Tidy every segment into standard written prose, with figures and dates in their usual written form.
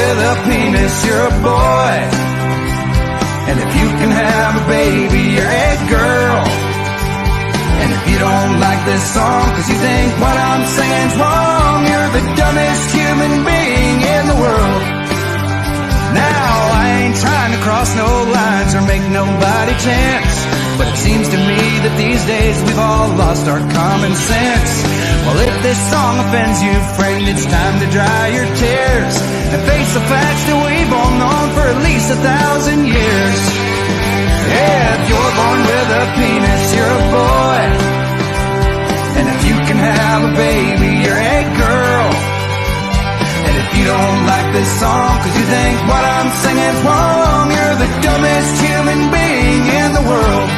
with a penis, you're a boy. And if you can have a baby, you're a girl. And if you don't like this song cause you think what I'm saying's wrong, you're the dumbest human being in the world. Now, I ain't trying to cross no lines or make nobody chance, but it seems to me that these days we've all lost our common sense. Well, if this song offends you, friend, it's time to dry your tears and face the facts that we've all known for at least 1,000 years. Yeah, if you're born with a penis, you're a boy. And if you can have a baby, you're a girl. And if you don't like this song cause you think what I'm singing's wrong, you're the dumbest human being in the world.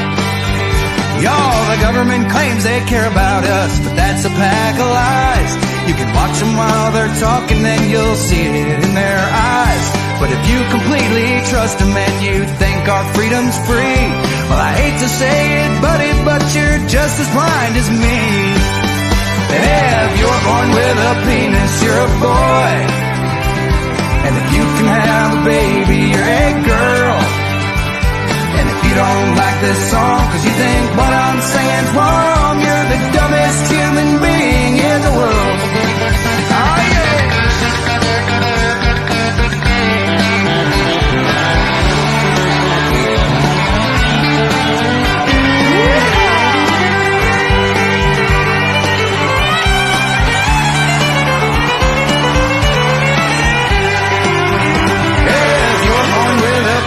Y'all, the government claims they care about us, but that's a pack of lies. You can watch them while they're talking, then you'll see it in their eyes. But if you completely trust them and you think our freedom's free, well, I hate to say it, buddy, but you're just as blind as me. Yeah, if you're born with a penis, you're a boy. And if you can have a baby, you're a girl. And if you don't like this song cause you think what I'm saying's wrong, you're the dumbest human being in the world. Oh yeah.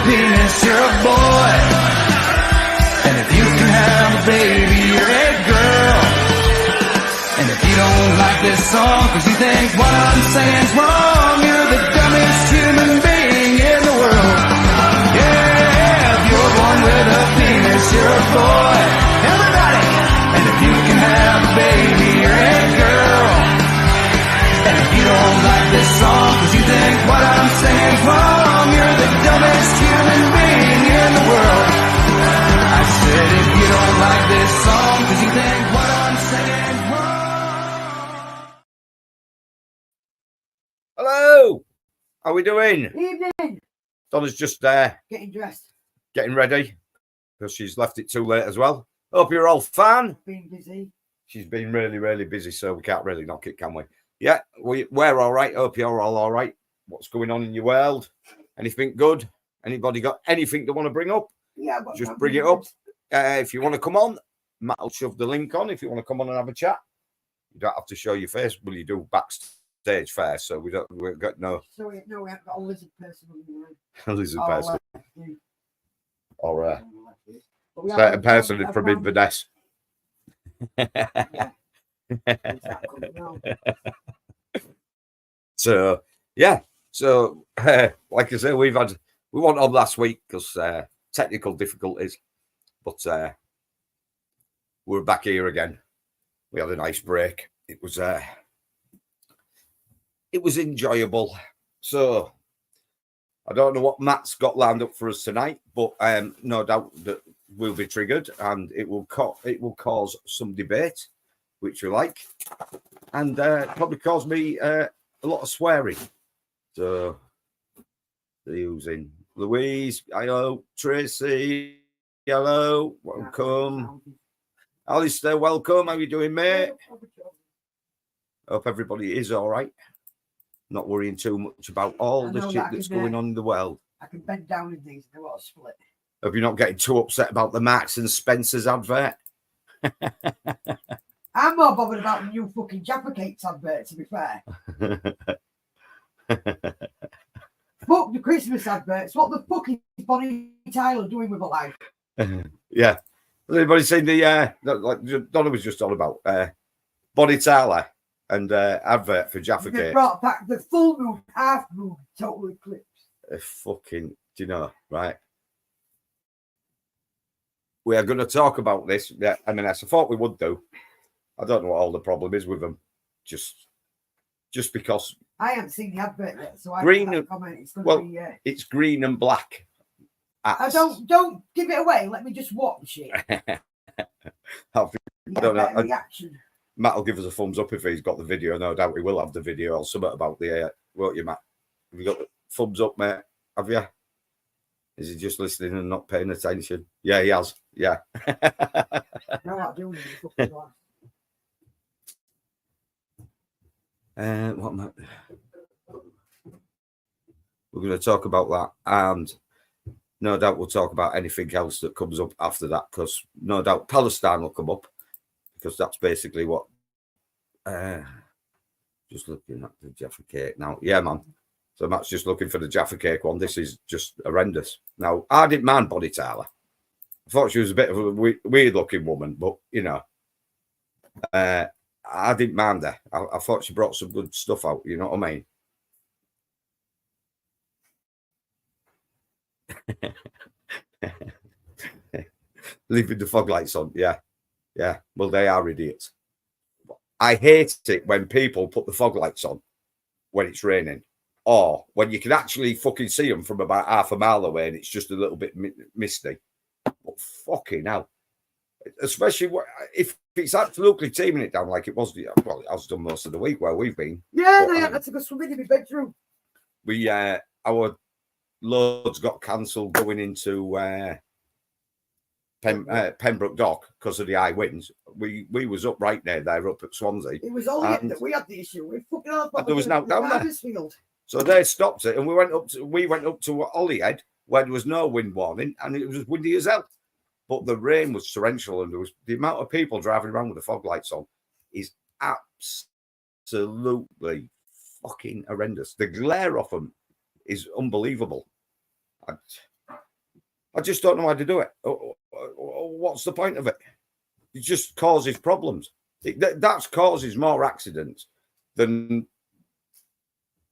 Penis, you're a boy. And if you can have a baby, you're a girl. And if you don't like this song cause you think what I'm saying's wrong, you're the dumbest human being in the world. Yeah, if you're born with a penis, you're a boy. Everybody! And if you can have a baby, you're a girl. And if you don't like this song cause you think what I'm saying's wrong, you're the dumbest human being in the world. I said if you don't like this song cause you think what I'm saying's wrong. Hello! How we doing? Evening. Donna's just there. Getting dressed. Getting ready. Because she's left it too late as well. Hope you're all fine. Being busy. She's been really, really busy, so we can't really knock it, can we? Yeah, we're all right. Hope you're all right. What's going on in your world? Anything good? Anybody got anything they want to bring up? Yeah, just bring it up. If you want to come on, Matt will shove the link on. If you want to come on and have a chat, you don't have to show your face. Well, you do backstage first, so we've got no. Sorry, no, we haven't got a lizard person on the line. A lizard person. Or a certain person from Inverness. So yeah, so like I say, we went on last week because technical difficulties, but we're back here again. We had a nice break. It was enjoyable. So I don't know what Matt's got lined up for us tonight, but no doubt that we'll be triggered and it will cause some debate, which we like, and probably cause me a lot of swearing. So they're using Louise, hello, Tracy, hello, welcome. Alistair, welcome. How you doing, mate? Hope everybody is all right. Not worrying too much about all the shit that's going on in the world. I can bend down in these and I want to split. Hope you're not getting too upset about the Marks and Spencer's advert. I'm more bothered about the new fucking Jaffa Cakes advert, to be fair. Fuck the Christmas adverts. What the fuck is Bonnie Tyler doing with her life? Yeah. Has anybody seen the like Donna was just on about Bonnie Tyler and advert for Jaffa Cakes? They brought back the full moon, half moon, total eclipse. Fucking, do you know, right? We are going to talk about this. Yeah, I mean, as I thought we would do. I don't know what all the problem is with them. Just because I haven't seen the advert yet, so I green. Comment. It's going to be. It's green and black. I don't give it away. Let me just watch it. I don't know. Reaction. Matt will give us a thumbs up if he's got the video. No doubt he will have the video or something about the. Won't you, Matt? Have you got thumbs up, mate. Have you? Is he just listening and not paying attention? Yeah, he has. Yeah. No, I do. Fucking one. What am I? We're going to talk about that, and no doubt we'll talk about anything else that comes up after that, because no doubt Palestine will come up, because that's basically what. Just looking at the Jaffa Cake now. Yeah, man. So Matt's just looking for the Jaffa Cake one. This is just horrendous. Now, I didn't mind Bonnie Tyler. I thought she was a bit of a weird-looking woman, but, you know, I didn't mind her. I thought she brought some good stuff out, you know what I mean? Leaving the fog lights on, yeah. Yeah, well, they are idiots. I hate it when people put the fog lights on when it's raining, or when you can actually fucking see them from about half a mile away and it's just a little bit misty. But fucking hell. Especially if it's absolutely teaming it down like it was. Well, it has done most of the week where we've been. Yeah, they had to go swimming in my bedroom. Our loads got cancelled going into Pembroke Dock because of the high winds. We was up right there up at Swansea. It was only that we had the issue. We fucking hard. There was no down there. So they stopped it, and we went up to Holyhead where there was no wind warning, and it was windy as hell. But the rain was torrential, and there was the amount of people driving around with the fog lights on is absolutely fucking horrendous. The glare off them is unbelievable. I just don't know how to do it. What's the point of it? It just causes problems. That causes more accidents than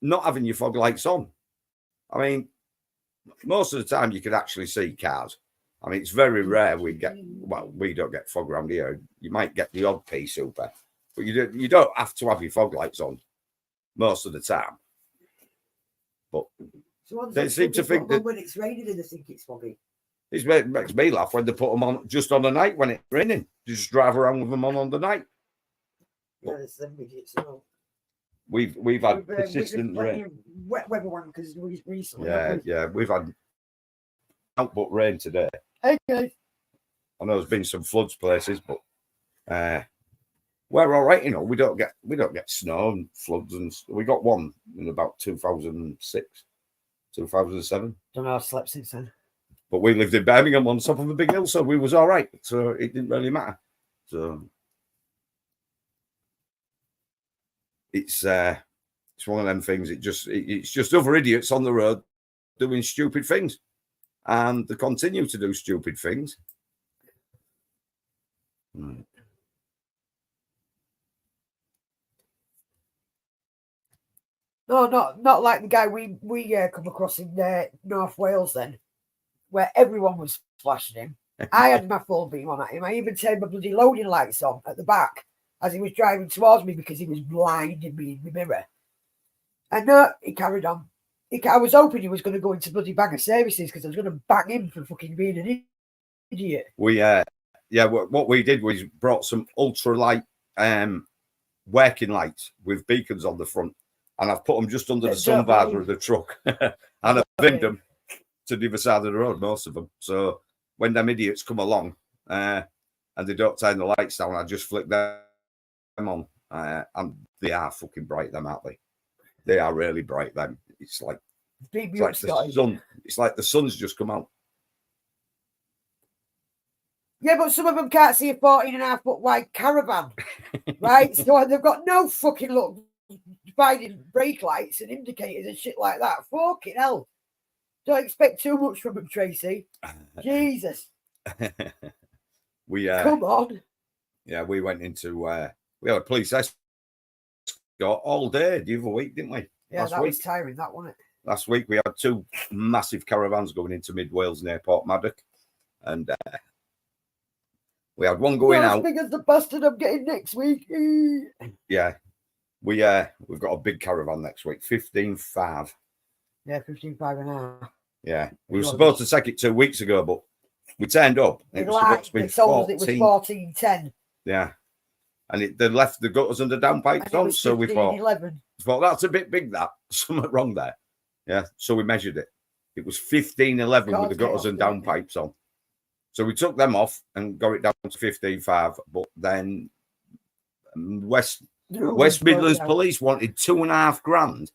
not having your fog lights on. I mean, most of the time you can actually see cars. I mean, it's very rare we don't get fog around here. You might get the odd pea super, but you don't have to have your fog lights on most of the time. But they seem to think that when it's raining and they think it's foggy. It makes me laugh when they put them on just on the night when it's raining. You just drive around with them on the night. Yeah, there's them idiots. No. We've had persistent rain. Wet weather one because recently. Yeah, we've had output rain today. Okay. I know there's been some floods places, but we're all right. You know, we don't get snow and floods, and we got one in about 2006, 2007. Don't know. I've slept since then. But we lived in Birmingham on top of a big hill, so we was all right. So it didn't really matter. So it's one of them things. It's just other idiots on the road doing stupid things, and they continue to do stupid things. Right. No, not like the guy we come across in North Wales then, where everyone was flashing him. I had my full beam on at him. I even turned my bloody loading lights on at the back as he was driving towards me because he was blinding me in the mirror. And no, he carried on. I was hoping he was going to go into bloody bag of services because I was going to bang him for fucking being an idiot. What we did was brought some ultralight working lights with beacons on the front, and I've put them just under the sun visor of the truck, and I've aimed them to the other side of the road, most of them. So when them idiots come along and they don't turn the lights down, I just flick them on. And they are fucking bright, them, aren't they? They are really bright, them. It's like the sun. It's like the sun's just come out. Yeah, but some of them can't see a 14.5 foot wide caravan, right? So they've got no fucking look, dividing brake lights and indicators and shit like that. Fucking hell. Don't expect too much from them, Tracy. Jesus. Come on. Yeah, we went into we had a police escort all day the other week, didn't we? Yeah, that was tiring, that wasn't it? Last week we had 2 massive caravans going into Mid Wales near Port Maddock, and we had one going out. As big as the bastard I'm getting next week. Yeah, we've got a big caravan next week, 15.5. Yeah, 15.5 Yeah, we were supposed to take it 2 weeks ago, but we turned up. It was supposed to be 14. It was 14.10. Yeah, and they left the gutters and the downpipes on, so we thought, 11. that's a bit big. That something wrong there. Yeah, so we measured it. It was 15.11 with the gutters and downpipes on. So we took them off and got it down to 15.5. But then West Midlands Police wanted $2,500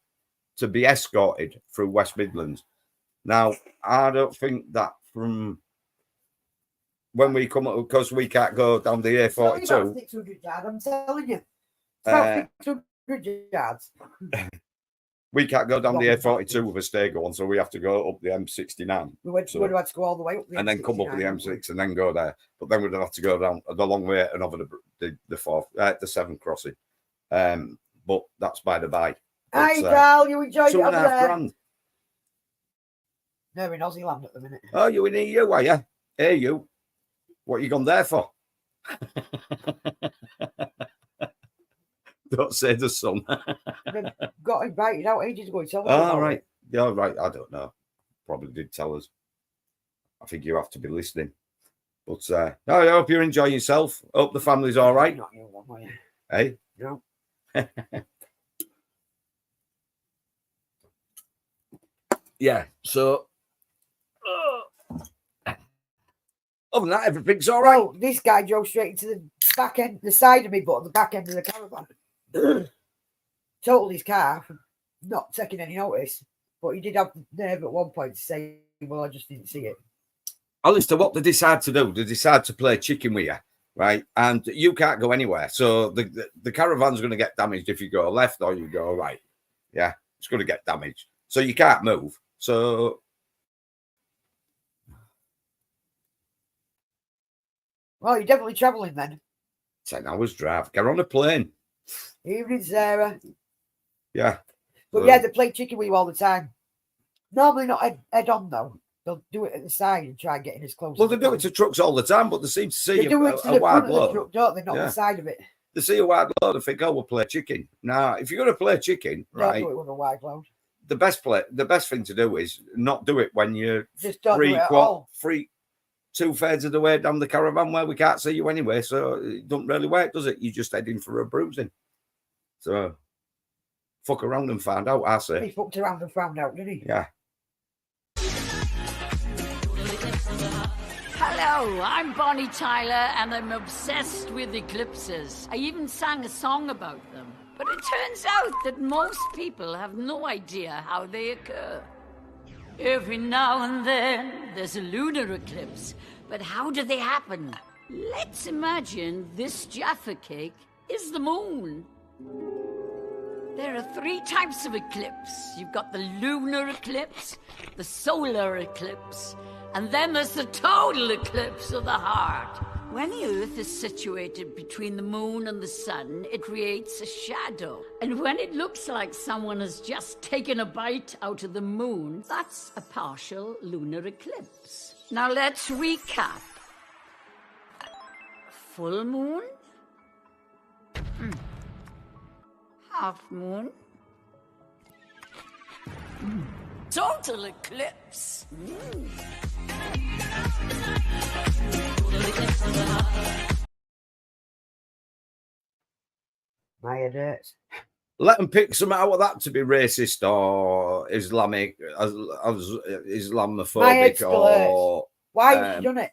to be escorted through West Midlands. Now, I don't think that from when we come up, because we can't go down the A42. It's about 600 yards, I'm telling you. It's about 600 yards. We can't go down the A42 with a Stego on, so we have to go up the M69. We would have to go all the way up the and then come up with the M6 and then go there. But then we'd have to go down the long way and over the 7 crossing. But that's by the by. Hi, Carl, you enjoyed it over there? $2,500. No, we're in Aussie land at the minute. Oh, you in EU, are you? Hey, you. What you gone there for? Don't say the sun. Got invited out ages ago. Oh, right. Yeah, right. I don't know. Probably did tell us. I think you have to be listening. But no, I hope you're enjoying yourself. Hope the family's all right. Not you one way. Hey? No. Yeah, so other than that, everything's all right. Well, this guy drove straight into the back end, the side of me, but the back end of the caravan. Totaled his car for not taking any notice, but he did have the nerve at one point to say, well, I just didn't see it. Well, as to what they decide to do, they decide to play chicken with you, right? And you can't go anywhere. So the caravan's going to get damaged if you go left or you go right. Yeah, it's going to get damaged. So you can't move. So well, you're definitely travelling then. 10 hours drive. Get on a plane. Evening, Sarah. Yeah. But yeah, they play chicken with you all the time. Normally not head on though. They'll do it at the side and try and get in as close. Well, they do it to trucks all the time, but they seem to see they do it to the front of the truck, don't they? Not the side of it. They see a wide load and think, oh, we'll play chicken. Now, if you're going to play chicken, right? Don't do it with a wide load. The best thing to do is not do it when you're just don't do it at all. 2/3 of the way down the caravan where we can't see you anyway, so it doesn't really work, does it? You're just heading for a bruising. So fuck around and find out, I say. He fucked around and found out, didn't he? Yeah. Hello, I'm Bonnie Tyler and I'm obsessed with eclipses. I even sang a song about them. But it turns out that most people have no idea how they occur. Every now and then, there's a lunar eclipse. But how do they happen? Let's imagine this Jaffa cake is the moon. There are 3 types of eclipse. You've got the lunar eclipse, the solar eclipse, and then there's the total eclipse of the heart. When the Earth is situated between the moon and the sun, it creates a shadow. And when it looks like someone has just taken a bite out of the moon, that's a partial lunar eclipse. Now let's recap. Full moon. Half moon. Total eclipse. My head hurts. Let them pick some out of that to be racist or Islamic, Islamophobic or... Why have you done it?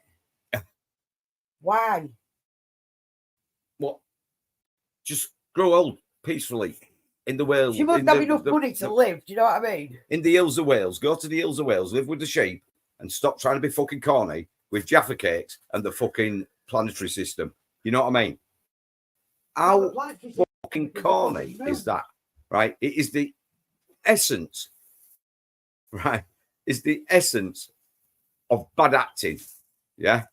Why? What? Just grow old peacefully in the Wales. She must have enough money to live. Do you know what I mean? In the hills of Wales. Go to the hills of Wales, live with the sheep, and stop trying to be fucking corny with Jaffa cakes and the fucking planetary system. You know what I mean? How fucking corny is that? Right? It is the essence. Right? It's the essence of bad acting. Yeah?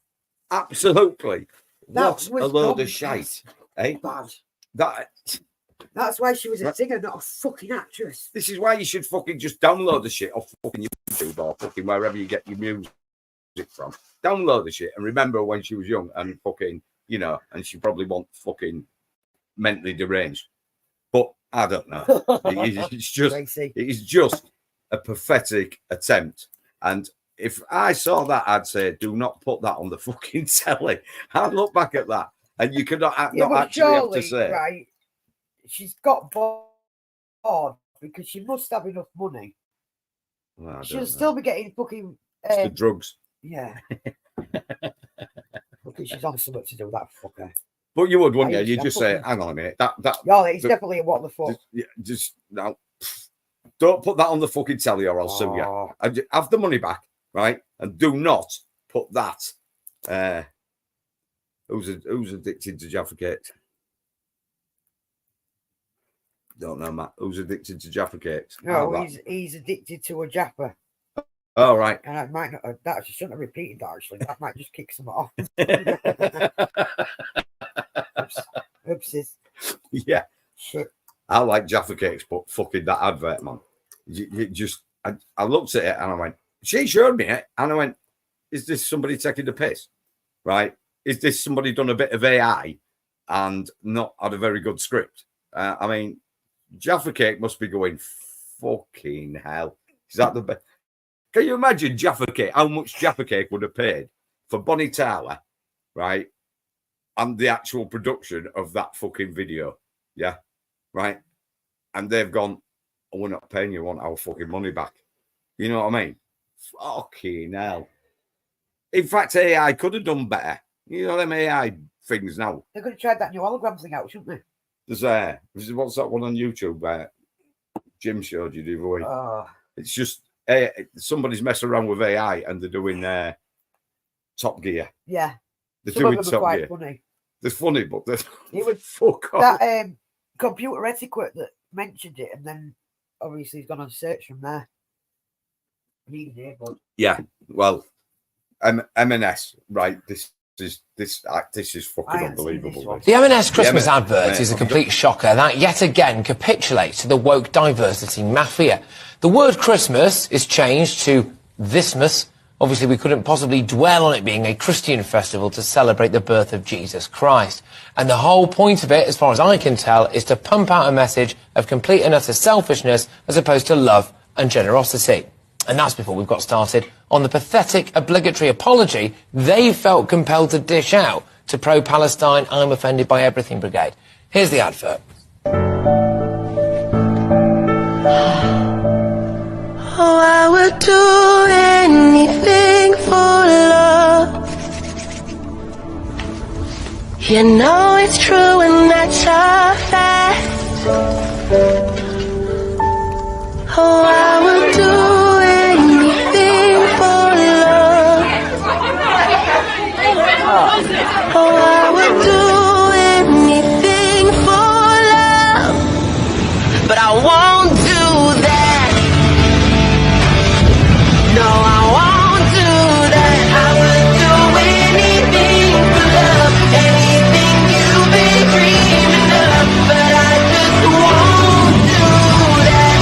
Absolutely. What a load of shite. Eh? Bad. That's why she was a singer, not a fucking actress. This is why you should fucking just download the shit off fucking YouTube or fucking wherever you get your music from. Download the shit and remember when she was young and fucking, you know, and she probably wasn't fucking mentally deranged. But I don't know. It is just a pathetic attempt. And if I saw that, I'd say, do not put that on the fucking telly. I'd look back at that. And you could not actually have to say. She's got bored because she must have enough money Well, I don't She'll know. still be getting fucking... It's the drugs. Yeah. Fucking, she's on something to do, that fucker. But you would, wouldn't you? I- You I'm just say, fucking- hang on a minute. Yeah, it's definitely a what the fuck. Just now, don't put that on the fucking telly or I'll sue you. Oh. Have the money back, right? And do not put that. Who's addicted to Jaffa Cakes? Don't know, Matt. Who's addicted to Jaffa Cakes? No, he's addicted to a Jaffa. Oh, right. And I might not, that I shouldn't have repeated that actually. That might just kick some off. Oopsies. Yeah. Shit. I like Jaffa Cakes, but fucking that advert, man. I looked at it and I went, she showed me it. And I went, is this somebody taking the piss? Right? Is this somebody done a bit of AI and not had a very good script? I mean, Jaffa Cake must be going, fucking hell. Is that the best? Can you imagine Jaffa Cake? How much Jaffa Cake would have paid for Bonnie Tyler, right? And the actual production of that fucking video. Yeah. Right. And they've gone, oh, we're not paying you, want our fucking money back. You know what I mean? Fucking hell. In fact, AI could have done better. You know them AI things now. They could have tried that new hologram thing out, shouldn't they? There's what's that one on YouTube? Jim showed you the other week. It's just somebody's messing around with AI and they're doing Top Gear. Yeah. They're Some doing of them are Top quite Gear. funny. They're funny, but they're It was fuck off. that computer etiquette that mentioned it, and then obviously he's gone on search from there. Yeah, well, M&S, right? This is fucking unbelievable. The M&S Christmas advert is a complete shocker that yet again capitulates to the woke diversity mafia. The word Christmas is changed to Thismas. Obviously, we couldn't possibly dwell on it being a Christian festival to celebrate the birth of Jesus Christ. And the whole point of it, as far as I can tell, is to pump out a message of complete and utter selfishness as opposed to love and generosity. And that's before we've got started on the pathetic obligatory apology they felt compelled to dish out to pro-Palestine I'm Offended by Everything Brigade. Here's the advert. Oh, I would do anything for love. You know it's true and that's a fact. Oh, I would do anything for love. Oh, I would do anything for love. But I won't do that. No, I won't do that. I would do anything for love, anything you've been dreaming of, but I just won't do that.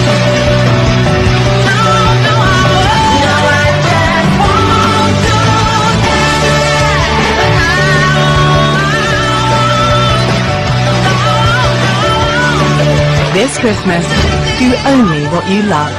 No, no, I won't. No, I just won't do that. This Christmas, do only what you love.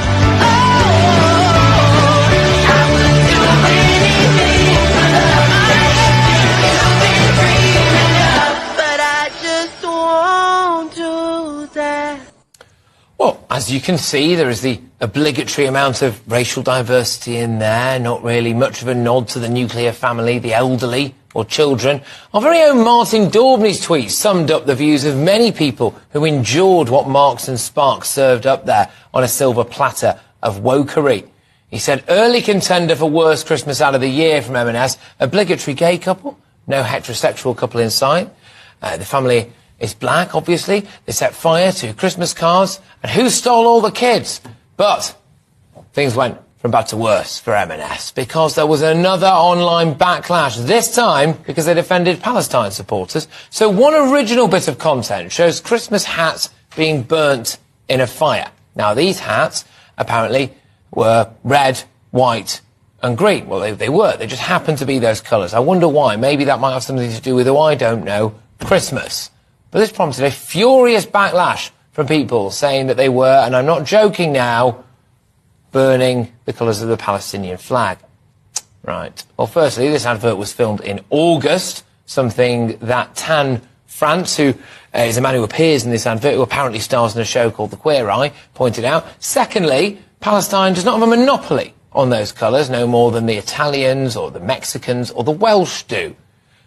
Well, as you can see, there is the obligatory amount of racial diversity in there, not really much of a nod to the nuclear family, the elderly, or children. Our very own Martin Daubney's tweet summed up the views of many people who endured what Marks and Sparks served up there on a silver platter of wokery. He said, early contender for worst Christmas out of the year from M&S, obligatory gay couple, no heterosexual couple in sight. The family is black, obviously. They set fire to Christmas cards. And who stole all the kids? But things went from bad to worse for M&S because there was another online backlash, this time because they defended Palestine supporters. So one original bit of content shows Christmas hats being burnt in a fire. Now, these hats apparently were red, white and green. Well, they were. They just happened to be those colours. I wonder why. Maybe that might have something to do with, I don't know, Christmas. But this prompted a furious backlash from people saying that they were, and I'm not joking now, burning the colours of the Palestinian flag. Right. Well, firstly, this advert was filmed in August, something that Tan France, who is a man who appears in this advert, who apparently stars in a show called The Queer Eye, pointed out. Secondly, Palestine does not have a monopoly on those colours, no more than the Italians or the Mexicans or the Welsh do.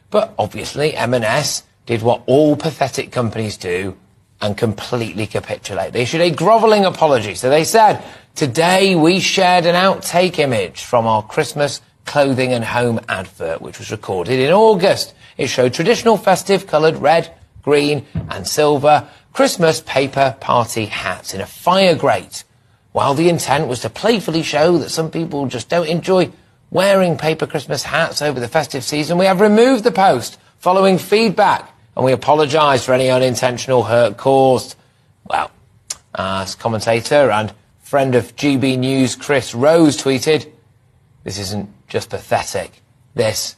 But obviously M&S did what all pathetic companies do and completely capitulate. They issued a grovelling apology. So they said, today we shared an outtake image from our Christmas clothing and home advert, which was recorded in August. It showed traditional festive coloured red, green and silver Christmas paper party hats in a fire grate. While the intent was to playfully show that some people just don't enjoy wearing paper Christmas hats over the festive season, we have removed the post following feedback, and we apologise for any unintentional hurt caused. Well, as commentator and friend of GB News Chris Rose tweeted, this isn't just pathetic, this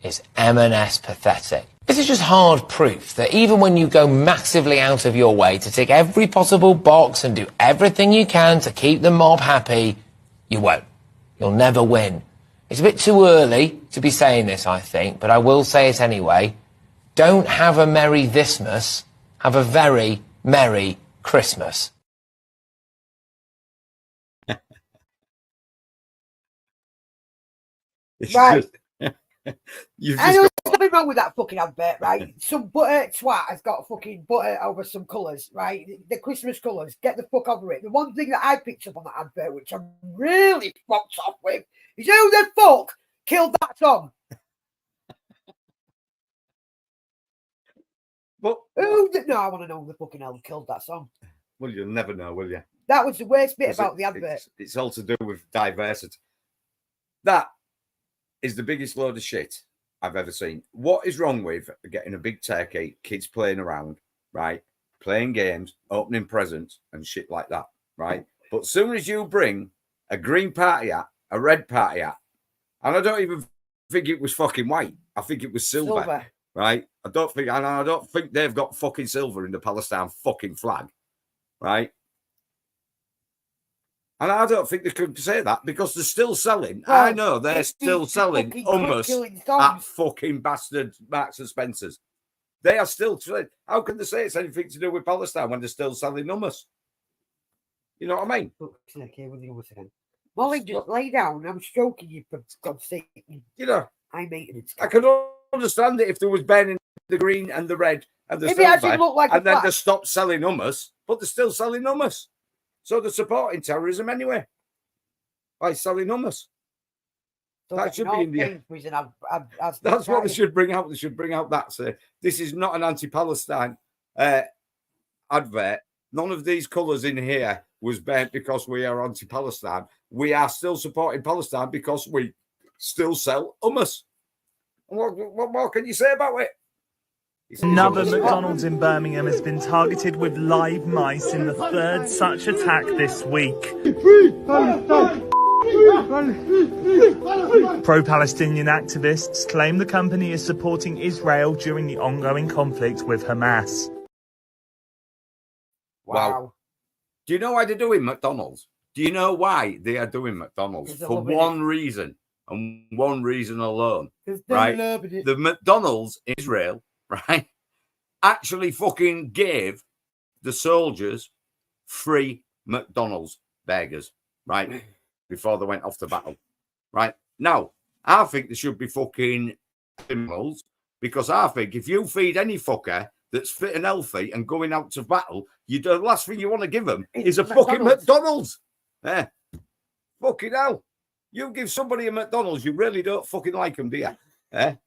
is M&S pathetic. This is just hard proof that even when you go massively out of your way to tick every possible box and do everything you can to keep the mob happy, you won't. You'll never win. It's a bit too early to be saying this, I think, but I will say it anyway. Don't have a Merry Thismas, have a very Merry Christmas. Right. You've I just know got, there's nothing wrong with that fucking advert, right? Some butter twat has got fucking butter over some colours, right? The Christmas colours. Get the fuck over it. The one thing that I picked up on that advert, which I'm really fucked off with, is who the fuck killed that song? but No, I want to know who the fucking hell killed that song. well, you'll never know, will you? That was the worst bit about the It's- advert. It's all to do with diversity. That is the biggest load of shit I've ever seen. What is wrong with getting a big turkey, kids playing around, right? Playing games, opening presents and shit like that, right? But as soon as you bring a green party hat, a red party hat, and I don't even think it was fucking white. I think it was silver. Right? I don't think they've got fucking silver in the Palestine fucking flag, right? And I don't think they could say that because they're still selling. Well, I know they're still selling hummus at fucking bastard Marks and Spencer's. They are still selling. How can they say it's anything to do with Palestine when they're still selling hummus? You know what I mean? Molly, just lay down. I'm stroking you for God's sake. You know, I'm maintenance. I could understand it if there was burning the green and the red and the If it actually silver, looked like a and then flag. they stopped selling hummus, but they're still selling hummus. So they're supporting terrorism anyway by selling hummus. That should be in the. That's what they should bring out. They should bring out that. Say, this is not an anti-Palestine advert. None of these colours in here was burnt because we are anti-Palestine. We are still supporting Palestine because we still sell hummus. What more can you say about it? Another McDonald's in Birmingham has been targeted with live mice in the third such attack this week. Pro-Palestinian activists claim the company is supporting Israel during the ongoing conflict with Hamas. Wow. Do you know why they're doing McDonald's? Do you know why they are doing McDonald's? For one reason, and one reason alone. Right? The McDonald's in Israel, right, actually fucking gave the soldiers free McDonald's burgers, right, before they went off to battle. Right? Now, I think they should be fucking criminals, because I think if you feed any fucker that's fit and healthy and going out to battle, the last thing you want to give them is a fucking McDonald's. Fucking hell. You give somebody a McDonald's, you really don't fucking like them, do you?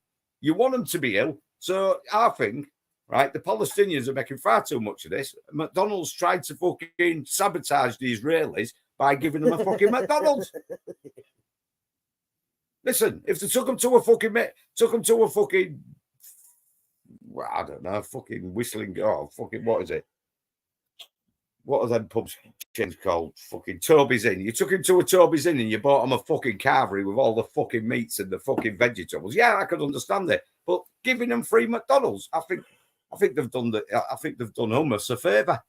You want them to be ill. So I think, right, the Palestinians are making far too much of this. McDonald's tried to fucking sabotage the Israelis by giving them a fucking McDonald's. Listen, if they took them to a fucking, well, I don't know, fucking whistling, fucking, what is it? What are them pubs chains called? Fucking Toby's Inn. You took him to a Toby's Inn and you bought him a fucking carvery with all the fucking meats and the fucking vegetables. Yeah, I could understand it. But giving them free McDonald's, I think they've done hummus a favour.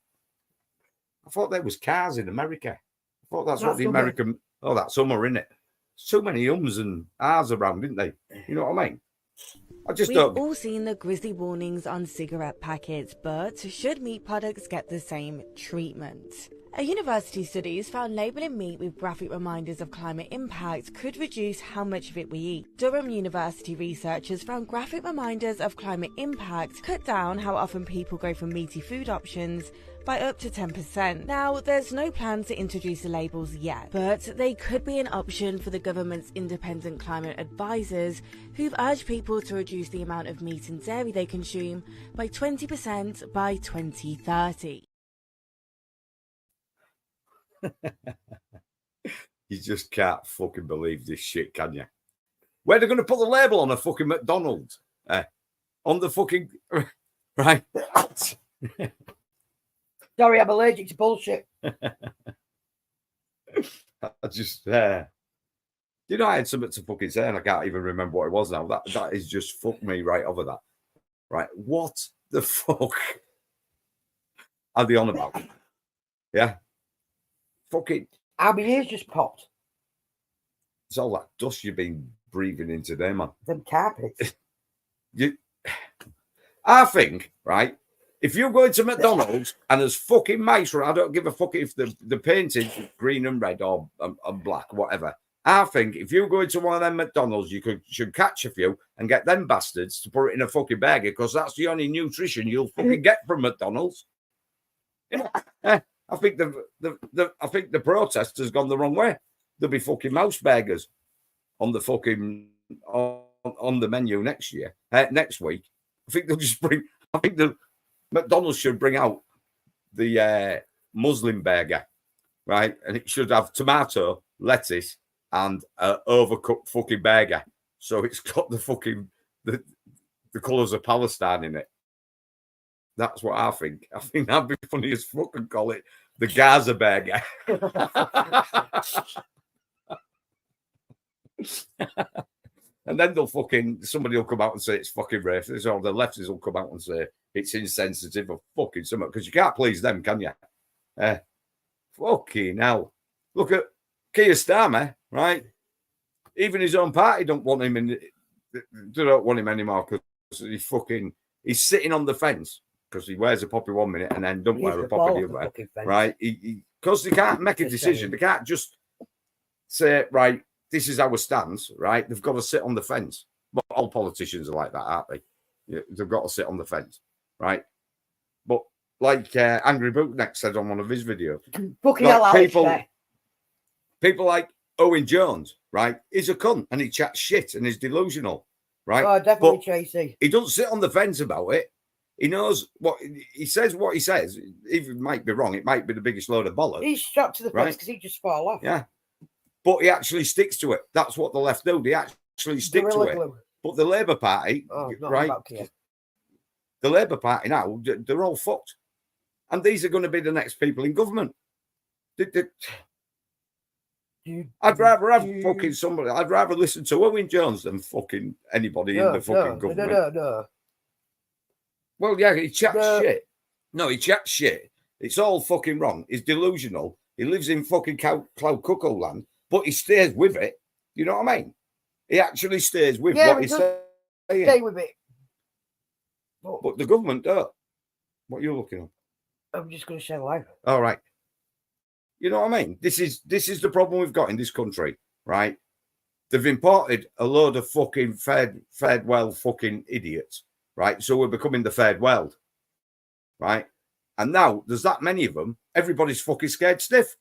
I thought there was cars in America. I thought that's what the American. Oh, that's Hummer, innit? Too many ums and R's around, didn't they? You know what I mean? I just We've don't. all seen the grisly warnings on cigarette packets, but should meat products get the same treatment? A university study found labelling meat with graphic reminders of climate impact could reduce how much of it we eat. Durham University researchers found graphic reminders of climate impact cut down how often people go for meaty food options by up to 10%. Now, there's no plan to introduce the labels yet, but they could be an option for the government's independent climate advisors who've urged people to reduce the amount of meat and dairy they consume by 20% by 2030. You just can't fucking believe this shit, can you? Where they're going to put the label on a fucking McDonald's? On the fucking... Right. Sorry, I'm allergic to bullshit. I just... you know, I had something to fucking say and I can't even remember what it was now. That is just fucked me right over that. Right. What the fuck are they on about? Yeah. Fucking... How many ears just popped? It's all that dust you've been breathing in today, man. Them carpets. I think, right, if you go into McDonald's and there's fucking mice, I don't give a fuck if the painted green and red or black, whatever. I think if you go into one of them McDonald's, you should catch a few and get them bastards to put it in a fucking burger because that's the only nutrition you'll fucking get from McDonald's. I think the protest has gone the wrong way. There'll be fucking mouse burgers on the fucking on the menu next week. I think they'll just bring. I think the McDonald's should bring out the Muslim burger, right? And it should have tomato, lettuce, and overcooked fucking burger. So it's got the fucking the colours of Palestine in it. That's what I think. I think that'd be funny as fuck and call it the Gaza burger. And then somebody will come out and say it's fucking racist, or the lefties will come out and say it's insensitive or fucking something, because you can't please them, can you? Fucking hell. Look at Keir Starmer, right? Even his own party don't want him anymore because he's sitting on the fence. Because he wears a poppy one minute and then don't wear a poppy the other, right? Because they can't make a decision. They can't just say, right, this is our stance, right? They've got to sit on the fence. But all politicians are like that, aren't they? Yeah, they've got to sit on the fence, right? But like Angry Bootneck said on one of his videos, people like Owen Jones, right? He's a cunt and he chats shit and he's delusional, right? Oh, definitely, but Tracy. He doesn't sit on the fence about it. He knows what he says. What he says, even might be wrong. It might be the biggest load of bollocks. He's strapped to the fence because he just fall off. Yeah, but he actually sticks to it. That's what the left do. They actually stick to it. But the Labour Party, right? The Labour Party now, they're all fucked, and these are going to be the next people in government. I'd rather have fucking somebody. I'd rather listen to Owen Jones than fucking anybody in the fucking government. No. Well, yeah, he chats shit. No, he chats shit. It's all fucking wrong. He's delusional. He lives in fucking cloud cuckoo land, but he stays with it. You know what I mean? He actually stays with what he's saying. Stay with it. But the government don't. What are you looking at? I'm just going to share live. All right. You know what I mean? This is the problem we've got in this country, right? They've imported a load of fucking fed well fucking idiots. Right, so we're becoming the third world, right? And now there's that many of them. Everybody's fucking scared stiff.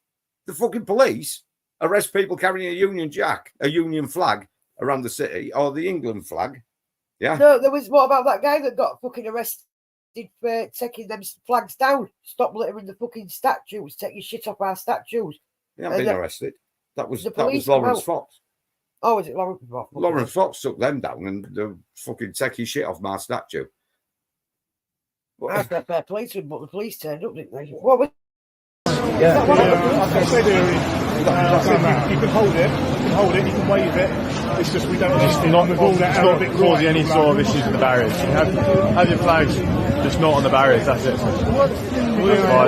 The fucking police arrest people carrying a Union flag around the city, or the England flag. Yeah. No, there was what about that guy that got fucking arrested for taking them flags down? Stop littering the fucking statues. Take your shit off our statues. He hasn't been arrested. That was Lawrence Fox. Oh, is it Lawrence Fox? Lawrence Fox took them down and the fucking take his shit off my statue. That's their fair play to him, but the police turned up, didn't they? What was... Yeah. You can hold it, you can wave it. It's just we don't. It's not causing any sort of issues with the barriers. You have your flags just not on the barriers. That's it.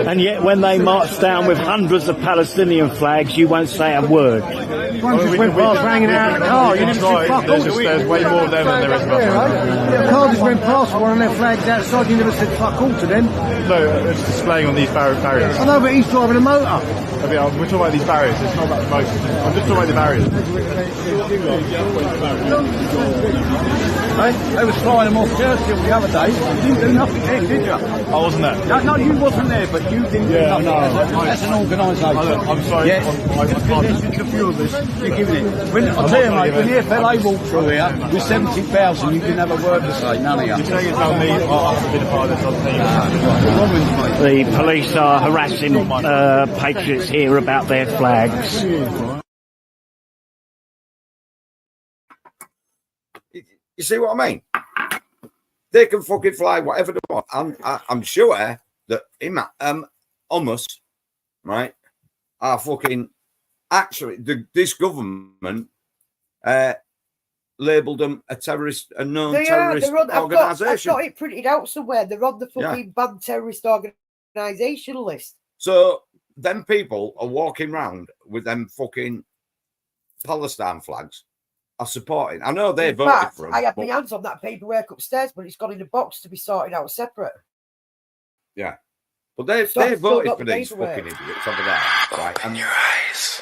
And yet, when they march down with hundreds of Palestinian flags, you won't say a word. One just went past hanging out of the car. You never see fuck all. There's way more of them than there is of us. The car just went past one of their flags outside. You never said fuck all to them. No, it's displaying on these barriers. I know, but he's driving a motor. We're talking about these barriers. It's not about the motor. I'm just talking about the barriers. They was flying them off Churchill the other day. You didn't do nothing there, did you? I wasn't there. No, you wasn't there, but you didn't do nothing. That's an organisation. I'm sorry. Yes, there's a few of us. You're giving it. I'll tell you, mate, when the FLA walked through here with 70,000, you didn't have a word to say, none of you. You're saying it's about me? I've been a part of this other The team. police are harassing patriots here about their flags. You see what I mean? They can fucking fly whatever they want. I'm sure that hummus, right, are fucking actually this government labelled them a terrorist, a known terrorist organisation. I've got it printed out somewhere. They're on the fucking banned terrorist organisation list. So them people are walking around with them fucking Palestine flags. Are supporting. I know they voted for them. I had my hands on that paperwork upstairs, but it's gone in a box to be sorted out separate. Yeah, but they voted for these fucking idiots over there, right? Open your eyes.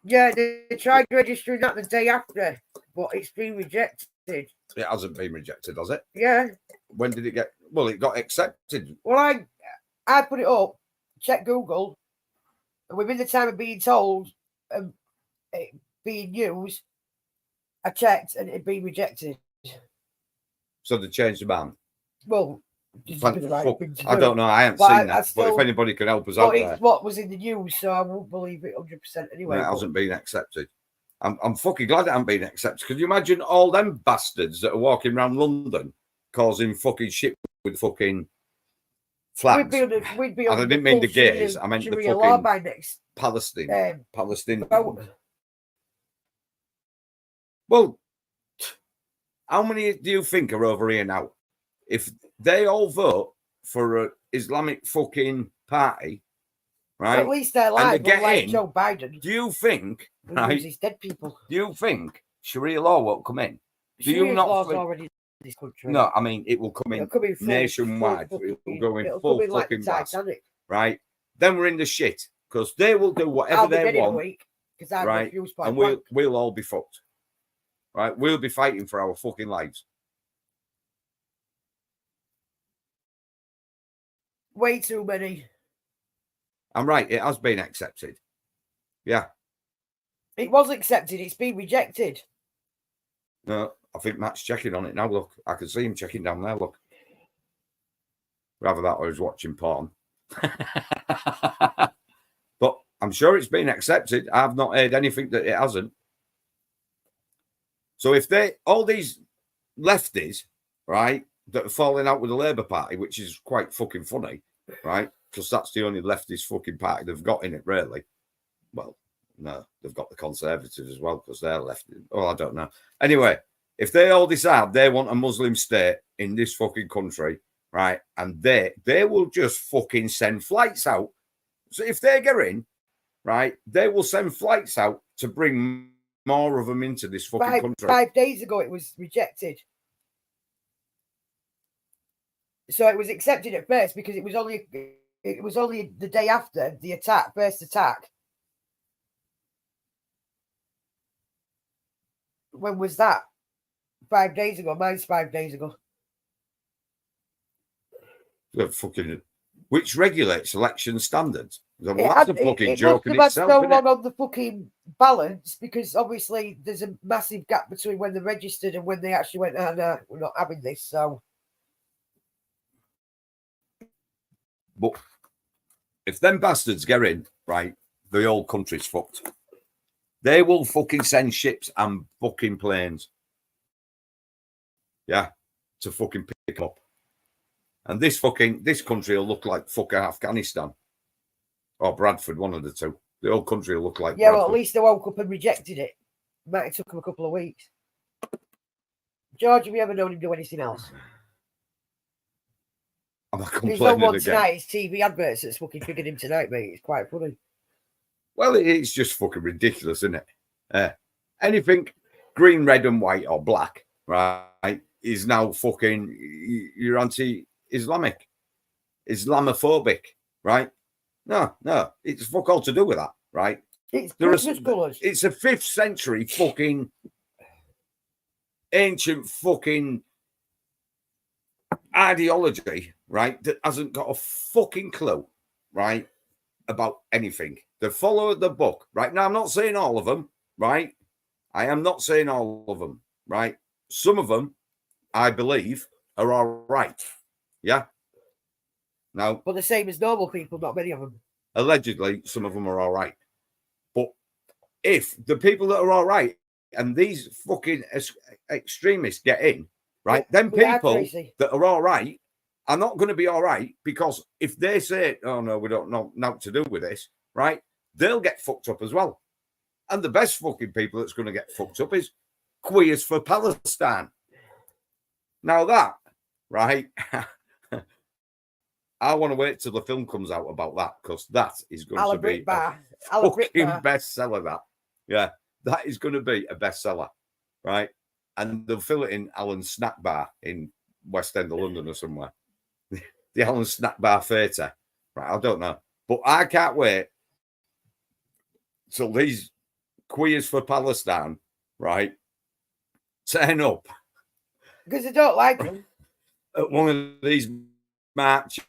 Yeah, they tried registering that the day after, but it's been rejected. It hasn't been rejected, has it? Yeah. When did it get? Well, it got accepted. Well, I put it up, check Google, and within the time of being told, it being used, I checked and it had been rejected. So they changed the ban. Well, I don't know. I haven't seen that. But if anybody can help us out there, what was in the news, so I won't believe it 100% anyway. It hasn't been accepted. I'm fucking glad it hasn't been accepted. Could you imagine all them bastards that are walking around London causing fucking shit with fucking flags? We'd be on and I didn't mean the gays. I meant the fucking Palestine. Palestine. Well, how many do you think are over here now? If they all vote for an Islamic fucking party, right? At least they're like Joe Biden. Do you think, right? These dead people. Do you think Sharia law won't come in? Do you not law's think? Already in this country. No, I mean it will come in nationwide. It will go in full fucking blast, right? Then we're in the shit because they will do whatever they want, right? And we'll all be fucked, right? We'll be fighting for our fucking lives. Way too many. I'm right. It has been accepted. Yeah. It was accepted. It's been rejected. No, I think Matt's checking on it now. Look, I can see him checking down there. Look. Rather that or he's watching porn. But I'm sure it's been accepted. I've not heard anything that it hasn't. So if all these lefties, right, that are falling out with the Labour Party, which is quite fucking funny, right? Because that's the only leftist fucking party they've got in it, really. Well, no, they've got the Conservatives as well because they're left. Oh, I don't know. Anyway, if they all decide they want a Muslim state in this fucking country, right, and they will just fucking send flights out. So if they get in, right, they will send flights out to bring more of them into this fucking country. 5 days ago, it was rejected. So it was accepted at first because it was only the day after the first attack. When was that? 5 days ago. Mine's 5 days ago. Which regulates election standards. Well, that's a fucking joke in itself. It must have been so long on the fucking balance because obviously there's a massive gap between when they registered and when they actually went, oh, no, we're not having this. So. But if them bastards get in, right, the whole country's fucked. They will fucking send ships and fucking planes. Yeah, to fucking pick up. And this country will look like fucking Afghanistan or Bradford, one of the two. The whole country will look like Yeah, Bradford. well, at least they woke up and rejected it. Might have took them a couple of weeks. George, have you ever known him do anything else? I'm not There's no complaining one again. tonight. It's TV adverts that's fucking triggered him tonight, mate. It's quite funny. Well, it's just fucking ridiculous, isn't it? Anything green, red, and white or black, right, is now fucking, you're anti-Islamic, Islamophobic, right? No, it's fuck all to do with that, right? It's Christmas colours. It's a 5th century fucking ancient fucking ideology, right, that hasn't got a fucking clue, right, about anything. They follow the book, right? Now, I'm not saying all of them, right? I am not saying all of them, right? Some of them, I believe, are all right. Yeah? Now, but the same as normal people, not many of them. Allegedly, some of them are all right. But if the people that are all right and these fucking extremists get in, right, then people that are all right are not going to be all right, because if they say, oh, no, we don't know nothing to do with this, right, they'll get fucked up as well. And the best fucking people that's going to get fucked up is Queers for Palestine. Now that, right, I want to wait till the film comes out about that, because that is going to be a fucking bestseller. That, yeah, that is going to be a bestseller, right? And they'll fill it in Alan's Snack Bar in West End of London or somewhere. The Alan Snack Bar Theatre, right? I don't know, but I can't wait till these Queers for Palestine, right, turn up because they don't like them at one of these marches.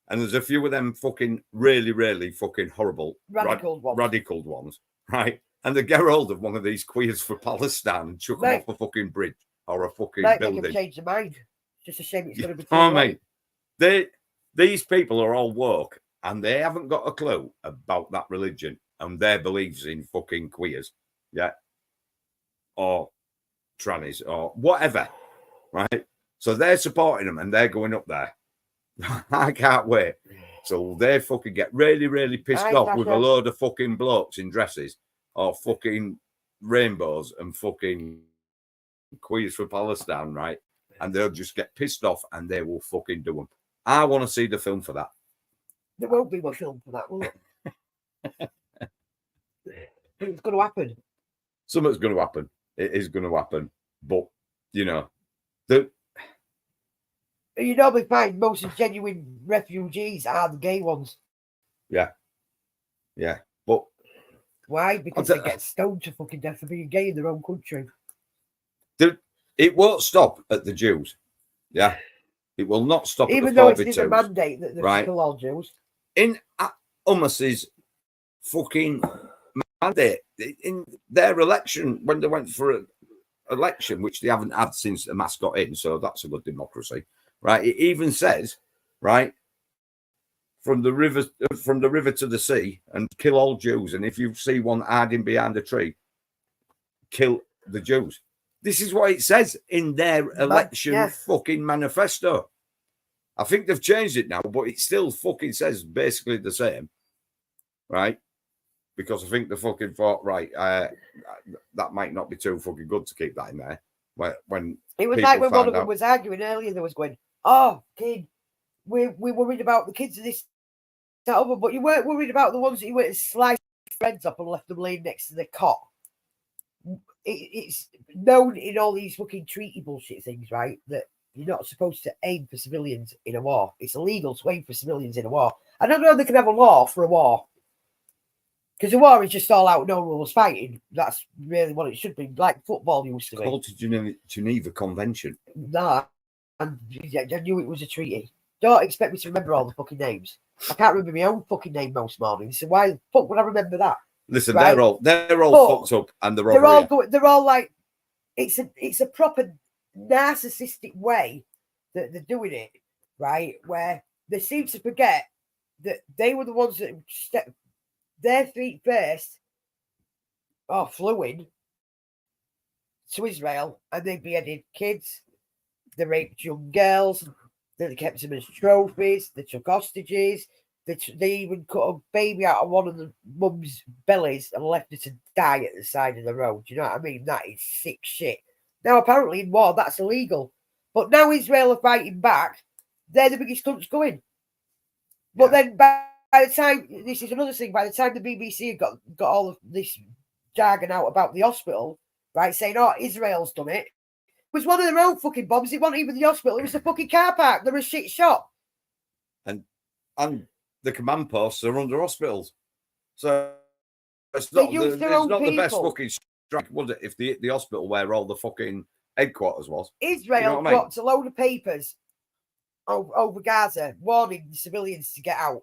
And there's a few of them fucking really fucking horrible radical ones, right? And they get hold of one of these Queers for Palestine and chuck them off a fucking bridge or a fucking building. They can change their mind. It's just a shame it's going to be. Oh, mate, these people are all woke and they haven't got a clue about that religion and their beliefs in fucking queers, yeah, or trannies or whatever, right? So they're supporting them and they're going up there. I can't wait till they fucking get really pissed off with a load of fucking blokes in dresses or fucking rainbows and fucking Queers for Palestine, right? And they'll just get pissed off and they will fucking do them. I want to see the film for that. There won't be a film for that, will it? It's going to happen. Something's going to happen. It is going to happen. But, you know, you normally find most of the genuine refugees are the gay ones. Yeah. But why? Because they get stoned to fucking death for being gay in their own country. It won't stop at the Jews. Yeah. It will not stop even at the though it's in the mandate that they kill all Jews. In Hummus's fucking mandate, in their election, when they went for an election, which they haven't had since the mask got in, so that's a good democracy, right? It even says, right, from the river to the sea, and kill all Jews, and if you see one hiding behind a tree, kill the Jews. This is what it says in their election fucking manifesto. I think they've changed it now, but it still fucking says basically the same, right? Because I think they fucking thought, right, that might not be too fucking good to keep that in there. When it was like when one of them was arguing earlier, they was going, "Oh, kid, we're worried about the kids of this, that other, but you weren't worried about the ones that you went and sliced threads up and left them laying next to the cot." It's known in all these fucking treaty bullshit things, right, that you're not supposed to aim for civilians in a war. It's illegal to aim for civilians in a war. I don't know if they can have a law for a war. Because a war is just all out, no rules fighting. That's really what it should be, like football used to be. Called the Geneva Convention. Nah, and I knew it was a treaty. Don't expect me to remember all the fucking names. I can't remember my own fucking name most mornings, so why the fuck would I remember that? Listen, right? they're all fucked up, and they're all like, it's a proper narcissistic way that they're doing it, right? Where they seem to forget that they were the ones that stepped their feet first, or flew in to Israel, and they beheaded kids, they raped young girls, They kept them as trophies. They took hostages. They even cut a baby out of one of the mum's bellies and left her to die at the side of the road. Do you know what I mean? That is sick shit. Now, apparently in war, that's illegal. But now Israel are fighting back. They're the biggest cunts going. But then by the time, this is another thing, by the time the BBC got all of this jargon out about the hospital, right, saying, oh, Israel's done it, it was one of their own fucking bombs. It wasn't even the hospital. It was the fucking car park. They were a shit shop. And the command posts are under hospitals. So it's not, the best fucking strike, was it, if the hospital where all the fucking headquarters was. Israel dropped a load of papers over Gaza warning the civilians to get out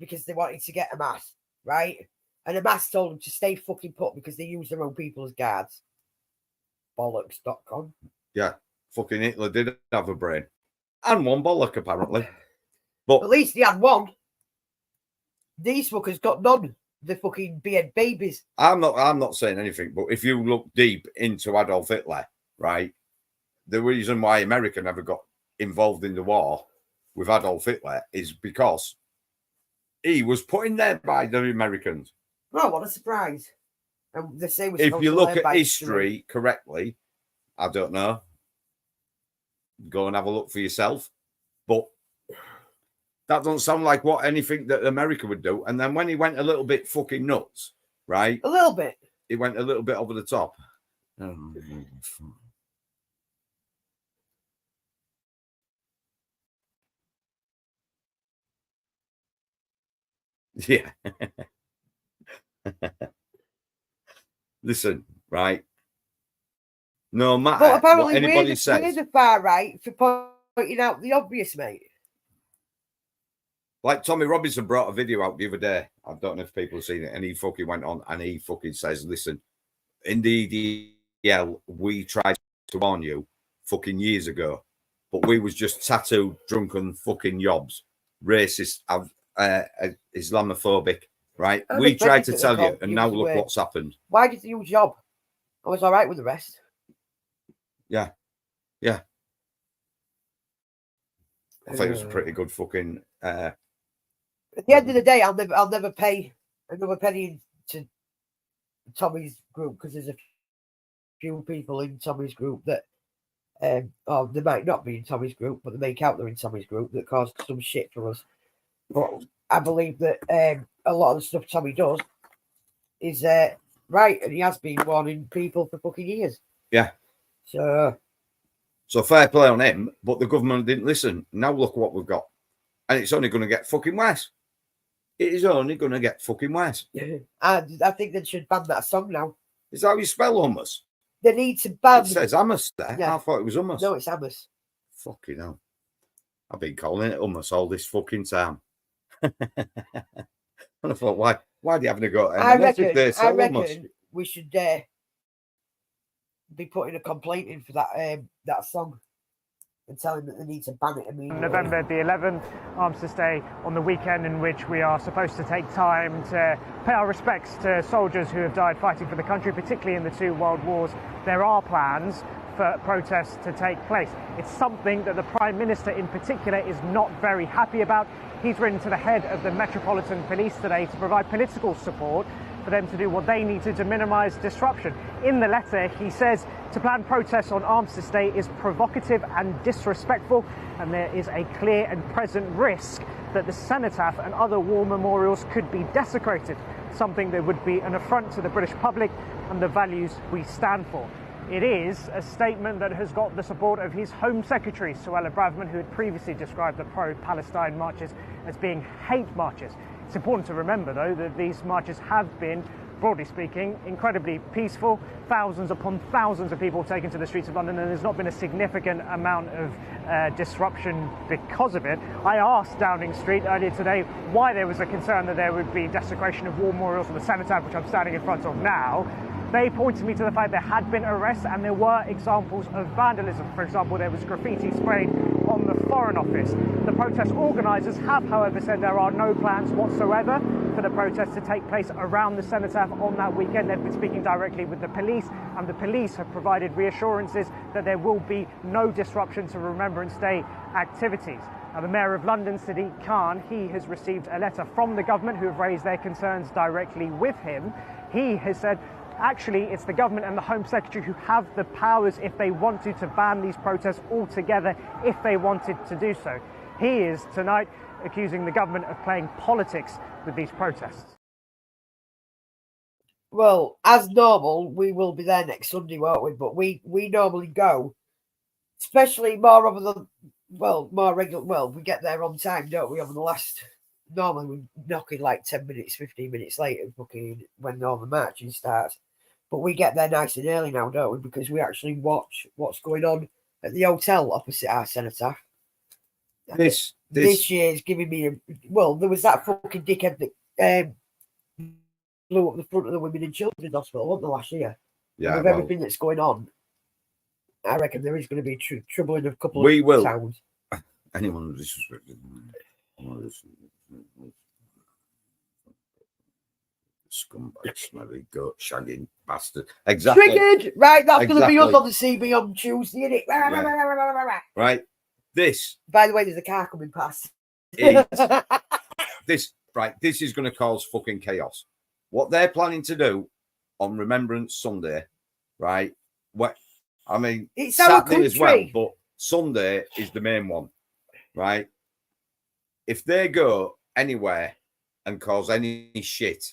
because they wanted to get Hamas, right? And Hamas told them to stay fucking put because they use their own people as guards. Bollocks.com. Yeah, fucking Hitler did have a brain. And one bollock, apparently. But at least he had one. These fuckers got none. The fucking beard babies. I'm not saying anything, but if you look deep into Adolf Hitler, right, the reason why America never got involved in the war with Adolf Hitler is because he was put in there by the Americans. Oh, what a surprise. And the same was if you look at history correctly, I don't know. Go and have a look for yourself. But that doesn't sound like what anything that America would do. And then when he went a little bit fucking nuts, right? A little bit. He went a little bit over the top. Yeah. Listen, right? No matter but apparently what anybody says. We're the far right for pointing out the obvious, mate. Like Tommy Robinson brought a video out the other day. I don't know if people have seen it. And he fucking went on and he fucking says, listen, in the EDL, we tried to warn you fucking years ago, but we was just tattooed, drunken fucking yobs, racist, Islamophobic, right? We tried to tell you, and now look what's happened. Why did you use job? I was all right with the rest. Yeah. Yeah. I think it was a pretty good fucking... At the end of the day, I'll never pay another penny to Tommy's group because there's a few people in Tommy's group that, they might not be in Tommy's group, but they make out they're in Tommy's group that caused some shit for us. But I believe that a lot of the stuff Tommy does is right, and he has been warning people for fucking years. Yeah. So fair play on him, but the government didn't listen. Now look what we've got. And it's only going to get fucking worse. It is only going to get fucking worse. I think they should ban that song now. Is that how you spell hummus? They need to ban... It says hummus there. Yeah. I thought it was hummus. No, it's hummus. Fucking hell. I've been calling it hummus all this fucking time. And I thought, why do you have to go? I reckon we should be putting a complaint in for that song and telling them that they need to ban it immediately. November the 11th, Armistice Day, on the weekend in which we are supposed to take time to pay our respects to soldiers who have died fighting for the country, particularly in the two world wars. There are plans for protests to take place. It's something that the Prime Minister in particular is not very happy about. He's written to the head of the Metropolitan Police today to provide political support for them to do what they need to minimise disruption. In the letter, he says to plan protests on Armistice Day is provocative and disrespectful, and there is a clear and present risk that the cenotaph and other war memorials could be desecrated, something that would be an affront to the British public and the values we stand for. It is a statement that has got the support of his Home Secretary, Suella Braverman, who had previously described the pro-Palestine marches as being hate marches. It's important to remember, though, that these marches have been, broadly speaking, incredibly peaceful. Thousands upon thousands of people taken to the streets of London, and there's not been a significant amount of disruption because of it. I asked Downing Street earlier today why there was a concern that there would be desecration of war memorials on the cenotaph, which I'm standing in front of now. They pointed me to the fact there had been arrests and there were examples of vandalism. For example, there was graffiti sprayed on the Foreign Office. The protest organisers have, however, said there are no plans whatsoever for the protest to take place around the cenotaph on that weekend. They've been speaking directly with the police, and the police have provided reassurances that there will be no disruption to Remembrance Day activities. Now, the Mayor of London, Sadiq Khan, he has received a letter from the government who have raised their concerns directly with him. He has said, actually, it's the government and the Home Secretary who have the powers, if they want to ban these protests altogether, if they wanted to do so. He is, tonight, accusing the government of playing politics with these protests. Well, as normal, we will be there next Sunday, won't we? But we normally go, especially more over the, well, more regular, well, we get there on time, don't we? Over the last, normally we knock in like 10 minutes, 15 minutes later, booking when all the marching starts. But we get there nice and early now, don't we? Because we actually watch what's going on at the hotel opposite our cenotaph. This year is giving me well, there was that fucking dickhead that blew up the front of the Women and Children's Hospital, wasn't there, last year? Yeah, with everything that's going on, I reckon there is going to be trouble in a couple of towns. Anyone scumbag, smelly goat, shagging bastard. Exactly. Triggered! Right, that's going to be us on the CB on Tuesday, isn't it? Yeah. Right. This. By the way, there's a car coming past. This is going to cause fucking chaos. What they're planning to do on Remembrance Sunday, right? I mean, it's Saturday as well, but Sunday is the main one, right? If they go anywhere and cause any shit,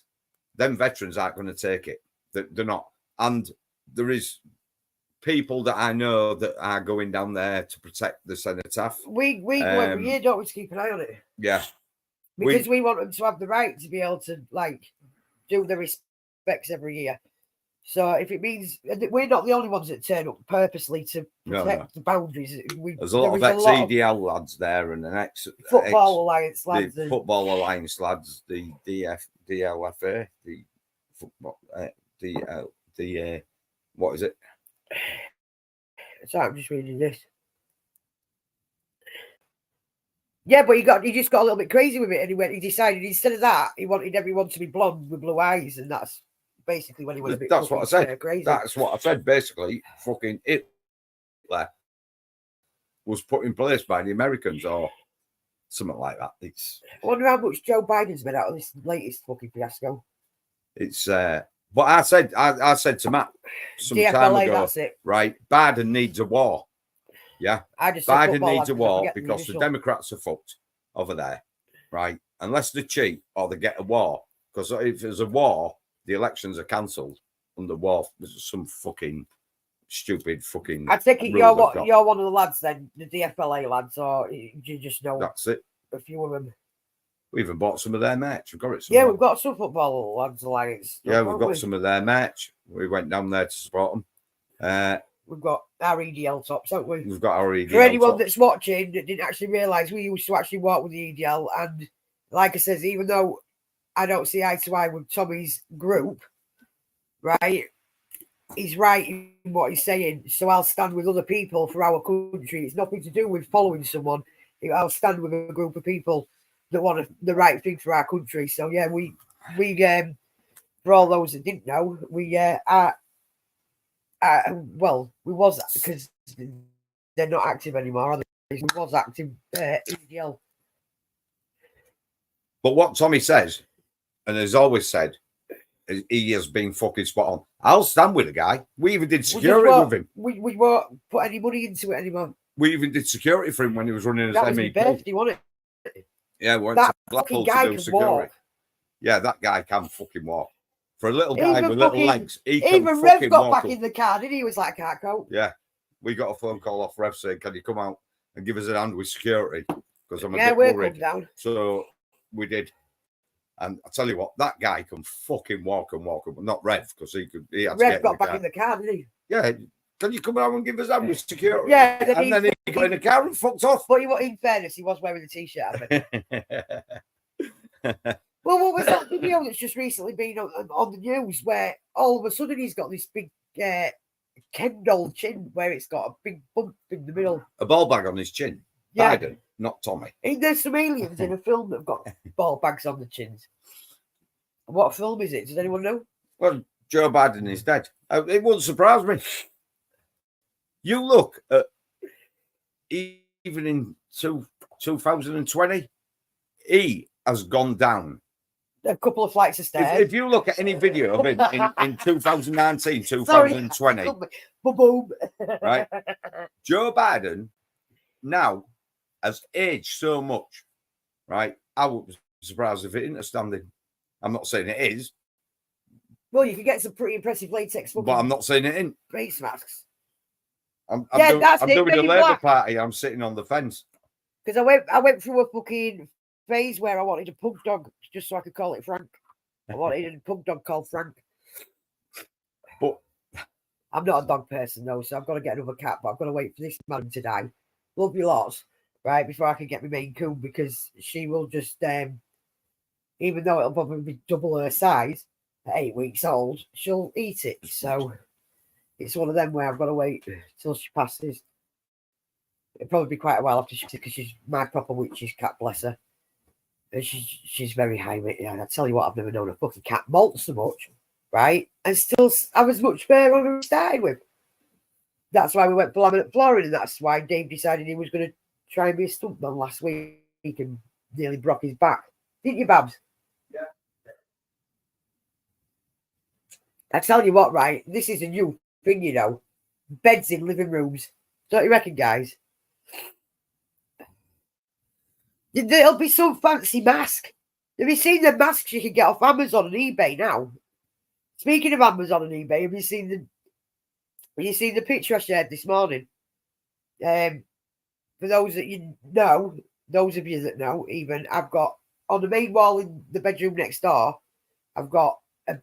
them veterans aren't going to take it. They're not. And there is people that I know that are going down there to protect the cenotaph. We go every year, don't we, to keep an eye on it? Yeah. Because we want them to have the right to be able to, like, do the respects every year. So if it means we're not the only ones that turn up purposely to protect the boundaries. There's a lot of ex-EDL lads there and an Football Alliance lads. The Football Alliance lads, the DLFA, the football, what is it? Sorry, I'm just reading this. Yeah, but he just got a little bit crazy with it, and he decided instead of that, he wanted everyone to be blonde with blue eyes, and that's basically when he went a bit. That's what I said. Crazy. That's what I said. Basically, fucking Hitler was put in place by the Americans or something like that. I wonder how much Joe Biden's made out of this latest fucking fiasco. It's but I said to Matt some time ago, that's it. Right? Biden needs a war. Yeah, Biden needs a war because the Democrats are fucked over there, right? Unless they cheat or they get a war, because if there's a war, the elections are cancelled under war. There's some fucking stupid fucking. I think you're one of the lads then, the DFLA lads, or you just know. That's it. A few of them. We even bought some of their merch. We've got it. Somewhere. Yeah, we've got some Football Lads Alliance. Yeah, we've got some of their merch. We went down there to support them. We've got our EDL tops, haven't we? We've got our EDL. For anyone that's watching that didn't actually realise, we used to actually walk with the EDL, and like I said, even though I don't see eye to eye with Tommy's group, right? He's right in what he's saying. So I'll stand with other people for our country. It's nothing to do with following someone. I'll stand with a group of people that want the right thing for our country. So yeah, we for all those that didn't know, we well, we was, because they're not active anymore, are they? We was active EDL. But what Tommy says, and has always said, he has been fucking spot on. I'll stand with the guy. We even did security with him. We won't put any money into it anymore. We even did security for him when he was running as MEP. That was his birthday, wasn't it? Yeah, we went to Blackpool to do security. Walk. Yeah, that guy can fucking walk. For a little guy with little legs, he can even fucking Rev got walk back in the car, didn't he? He was like, I can't go. Yeah, we got a phone call off Rev saying, can you come out and give us a hand with security? Because I'm a bit worried. Down. So we did. And I tell you what, that guy can fucking walk and walk. Not Rev, because he had to Rev got back in the car, didn't he? Yeah. Can you come out and give us a hand with security? Yeah. And then he got in the car and fucked off. But in fairness, he was wearing a t-shirt. Well, what was that video that's just recently been on the news where all of a sudden he's got this big Ken doll chin where it's got a big bump in the middle? A ball bag on his chin. Yeah. Biden, not Tommy. There's some aliens in a film that have got ball bags on the chins. What film is it? Does anyone know? Well, Joe Biden is dead. It wouldn't surprise me. You look at even in 2020, he has gone down. A couple of flights of stairs. If you look at any video of him in 2019, 2020, boom, right? Joe Biden now has aged so much, right? I would be surprised if it isn't a standing. I'm not saying it is. Well, you can get some pretty impressive latex. But I'm not saying it isn't. Face masks. I'm doing the Labour Party. I'm sitting on the fence. Because I went through a fucking phase where I wanted a pug dog just so I could call it Frank. I wanted a pug dog called Frank. But I'm not a dog person though, so I've got to get another cat. But I've got to wait for this madam to die. Love you lots, right? Before I can get my Maine Coon, because she will just, even though it'll probably be double her size at 8 weeks old, she'll eat it. So it's one of them where I've got to wait till she passes. It'll probably be quite a while after because she's my proper witch's cat, bless her. And she's very high maintenance. I tell you what, I've never known a fucking cat molt so much, right? And still have as much fur on her started with. That's why we went laminate flooring, and that's why Dave decided he was going to try and be a stuntman last week and nearly broke his back. Didn't you, Babs? Yeah. I tell you what, right? This is a new thing, you know. Beds in living rooms. Don't you reckon, guys? There'll be some fancy mask. Have you seen the masks you can get off Amazon and eBay now? Speaking of Amazon and eBay, have you seen the picture I shared this morning? For those that you know, those of you that know, even, I've got on the main wall in the bedroom next door, I've got a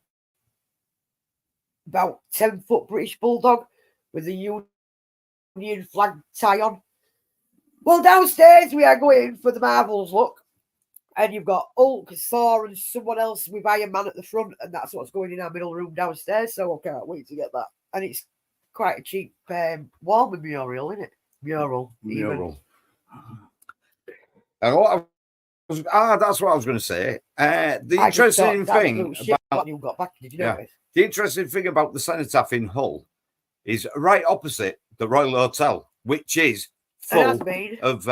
about 10-foot British bulldog with a Union flag tie on. Well, downstairs we are going for the Marvels look, and you've got Hulk, Thor, and someone else with Iron Man at the front, and that's what's going in our middle room downstairs. So I can't wait to get that. And it's quite a cheap wall memorial, isn't it? Mural. And what that's what I was going to say. The interesting thing about you got back, did you know it? The interesting thing about the cenotaph in Hull is right opposite the Royal Hotel, which is full of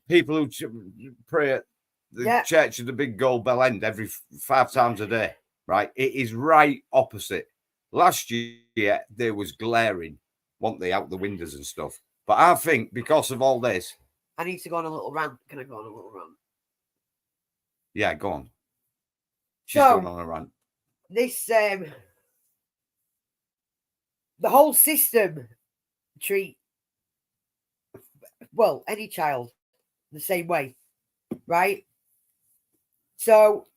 people who pray at the church of the Big Gold Bell End every 5 times a day, right? It is right opposite. Last year, there was glaring, weren't they, out the windows and stuff. But I think because of all this... I need to go on a little rant. Can I go on a little rant? Yeah, go on. She's going on a rant. This, the whole system treat, well, any child the same way, right? So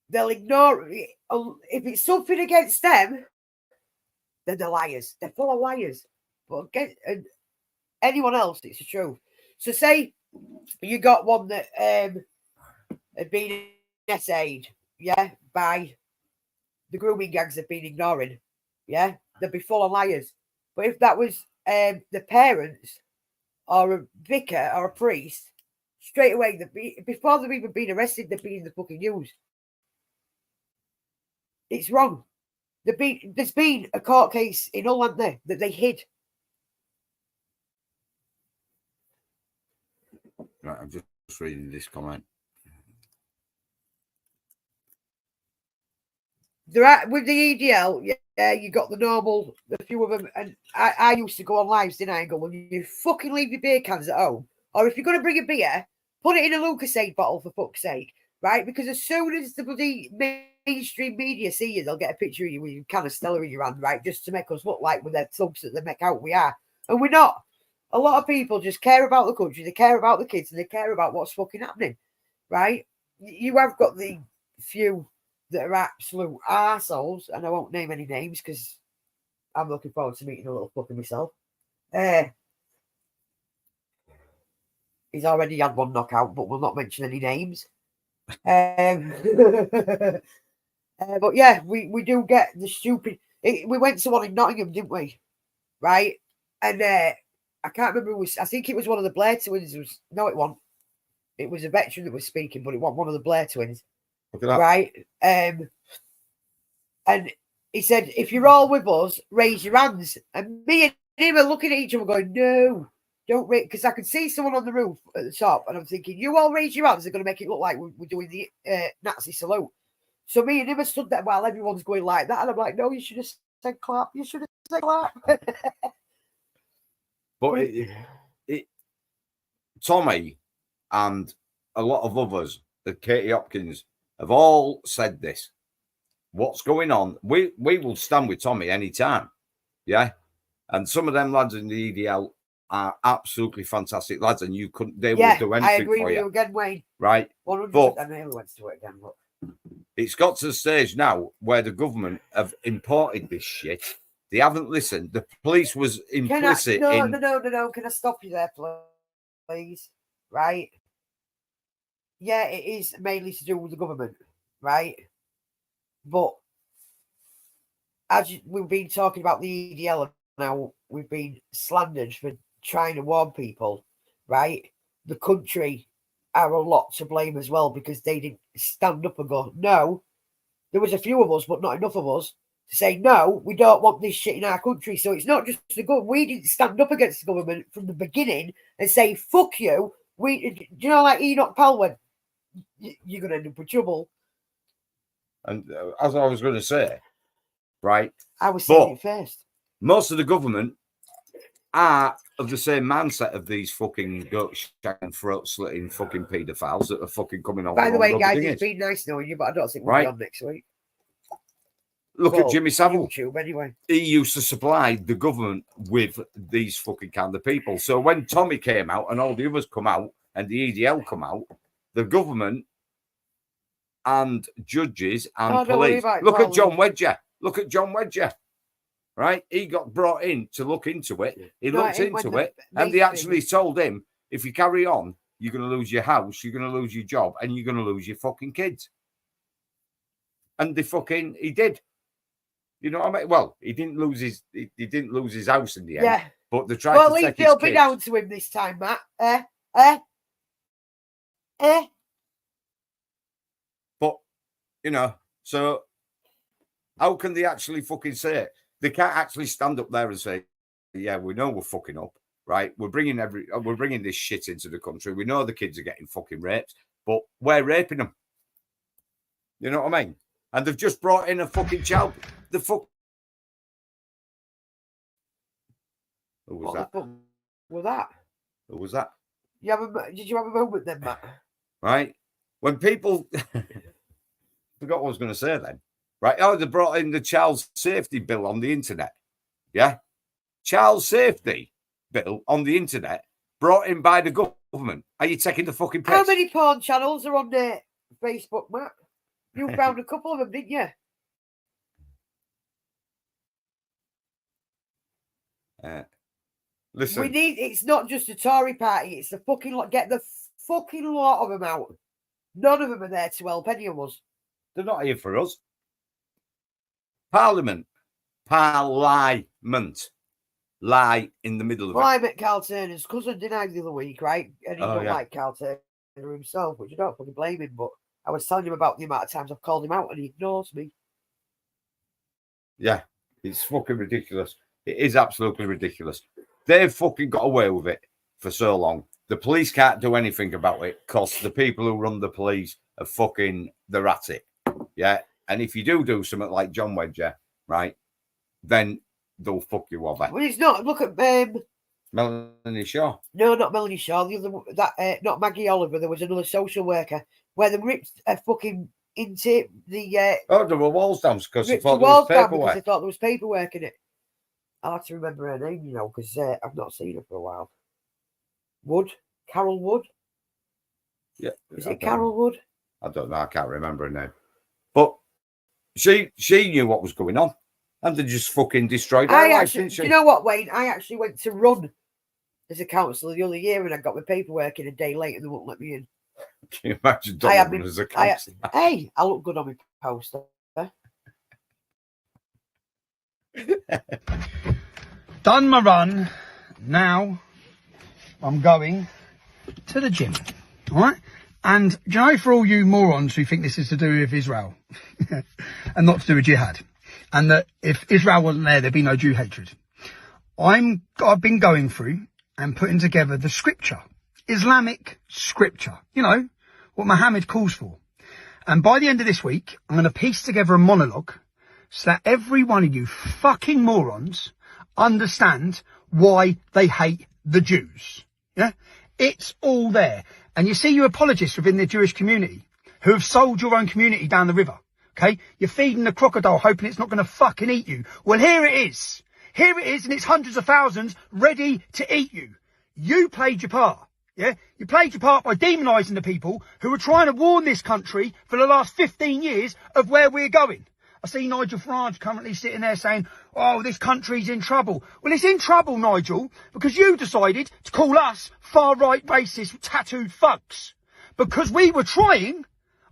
they'll ignore it. If it's something against them, then they're liars. They're full of liars. But against anyone else, it's the truth. So say you got one that had been essayed, by the grooming gangs have been ignoring, they'd be full of liars. But if that was the parents or a vicar or a priest, straight away, before they've even been arrested, they've been in the fucking news. It's wrong. There's been a court case in Holland there that they hid. Right, I'm just reading this comment. There are, with the EDL, you got the normal, a few of them, and I used to go on lives, didn't I? And go, well, you fucking leave your beer cans at home, or if you're going to bring a beer, put it in a Lucasade bottle for fuck's sake, right? Because as soon as the bloody mainstream media see you, they'll get a picture of you with a can of Stella in your hand, right? Just to make us look like with their thugs that they make out we are, and we're not. A lot of people just care about the country, they care about the kids, and they care about what's fucking happening, right? You have got the few that are absolute arseholes, and I won't name any names because I'm looking forward to meeting a little fucker myself. He's already had one knockout, but we'll not mention any names. But yeah, we do get the stupid. We went to one in Nottingham, didn't we? Right? And I can't remember who was. I think it was one of the Blair twins. No, it wasn't. It was a veteran that was speaking, but it wasn't one of the Blair twins. Look at that. Right? And he said, if you're all with us, raise your hands. And me and him are looking at each other going, no, don't raise, because I could see someone on the roof at the top, and I'm thinking, you all raise your hands, they're going to make it look like we're doing the Nazi salute. So me and him are stood there while everyone's going like that, and I'm like, no, you should have said clap, you should have said clap. But Tommy and a lot of others, Katie Hopkins, have all said this. What's going on? We will stand with Tommy anytime. Yeah. And some of them lads in the EDL are absolutely fantastic lads, and they will do anything. I agree for with you you again, Wayne. Right. 100%. But I nearly went to it again. But it's got to the stage now where the government have imported this shit. They haven't listened. The police was implicit No. Can I stop you there, please? Right. Yeah, it is mainly to do with the government, right? But as we've been talking about the EDL now, we've been slandered for trying to warn people, right? The country are a lot to blame as well because they didn't stand up and go, no, there was a few of us, but not enough of us to say, no, we don't want this shit in our country. So it's not just the government. We didn't stand up against the government from the beginning and say, fuck you. You know, like Enoch Powell went, you're going to end up with trouble. And as I was going to say, right? I was saying it first. Most of the government are of the same mindset of these fucking gut-shacking, throat-slitting fucking paedophiles that are fucking coming on. By the way, guys, it's been nice knowing you, but I don't think we'll be on next week. Look at Jimmy Savile. YouTube, anyway. He used to supply the government with these fucking kind of people. So when Tommy came out and all the others come out and the EDL come out, the government and judges and police. Look at John Wedger. Look at John Wedger. Right? He got brought in to look into it. He looked into it, and they actually told him, if you carry on, you're going to lose your house, you're going to lose your job, and you're going to lose your fucking kids. And he did. You know what I mean? Well, he didn't lose his house in the end. Yeah. But they tried to take his kids. Well, be down to him this time, Matt. But, you know, so how can they actually fucking say it? They can't actually stand up there and say, yeah, we know we're fucking up, right? We're bringing this shit into the country. We know the kids are getting fucking raped, but we're raping them. You know what I mean? And they've just brought in a fucking child. The fuck. Who was that? Was that? Who was that? Did you have a moment then, Matt? Right. When people forgot what I was going to say then. Right. Oh, they brought in the child safety bill on the internet. Yeah. Child safety bill on the internet brought in by the government. Are you taking the fucking piss? How many porn channels are on there? Facebook, Matt? You found a couple of them, didn't you? Listen. It's not just a Tory party, it's the fucking lot. Get the fucking lot of them out. None of them are there to help any of us. They're not here for us. Parliament. Lie in the middle of it. Well, I met Carl Turner's cousin, didn't I, the other week, right? And he don't like Carl Turner himself, which I don't fucking blame him, but I was telling him about the amount of times I've called him out and he ignores me. Yeah, it's fucking ridiculous. It is absolutely ridiculous. They've fucking got away with it for so long. The police can't do anything about it because the people who run the police are they're at it. Yeah. And if you do something like John Wedger, right, then they'll fuck you over. Well, it's not. Look at Melanie Shaw. No, not Melanie Shaw. The other, not Maggie Oliver. There was another social worker where they ripped a fucking into the. There were walls down because they thought there was paperwork in it. I'll have to remember her name, you know, because I've not seen her for a while. Carol Wood. Yeah, is it Carol Wood? I don't know. I can't remember her name. But she knew what was going on, and they just fucking destroyed her life, didn't she? Do you know what, Wayne? I actually went to run as a counsellor the other year, and I got my paperwork in a day late, and they wouldn't let me in. Can you imagine Donald as a counsellor? Hey, I look good on my poster. Done my run. Now I'm going to the gym. All right? And do you know, for all you morons who think this is to do with Israel and not to do with jihad, and that if Israel wasn't there, there'd be no Jew hatred. I've been going through and putting together the scripture, Islamic scripture, you know, what Muhammad calls for. And by the end of this week, I'm going to piece together a monologue so that every one of you fucking morons understand why they hate the Jews. Yeah? It's all there. And you see you apologists within the Jewish community who have sold your own community down the river. Okay? You're feeding the crocodile hoping it's not going to fucking eat you. Well, here it is. Here it is, and it's hundreds of thousands ready to eat you. You played your part. Yeah? You played your part by demonising the people who were trying to warn this country for the last 15 years of where we're going. I see Nigel Farage currently sitting there saying, oh, this country's in trouble. Well, it's in trouble, Nigel, because you decided to call us far-right racist tattooed fucks. Because we were trying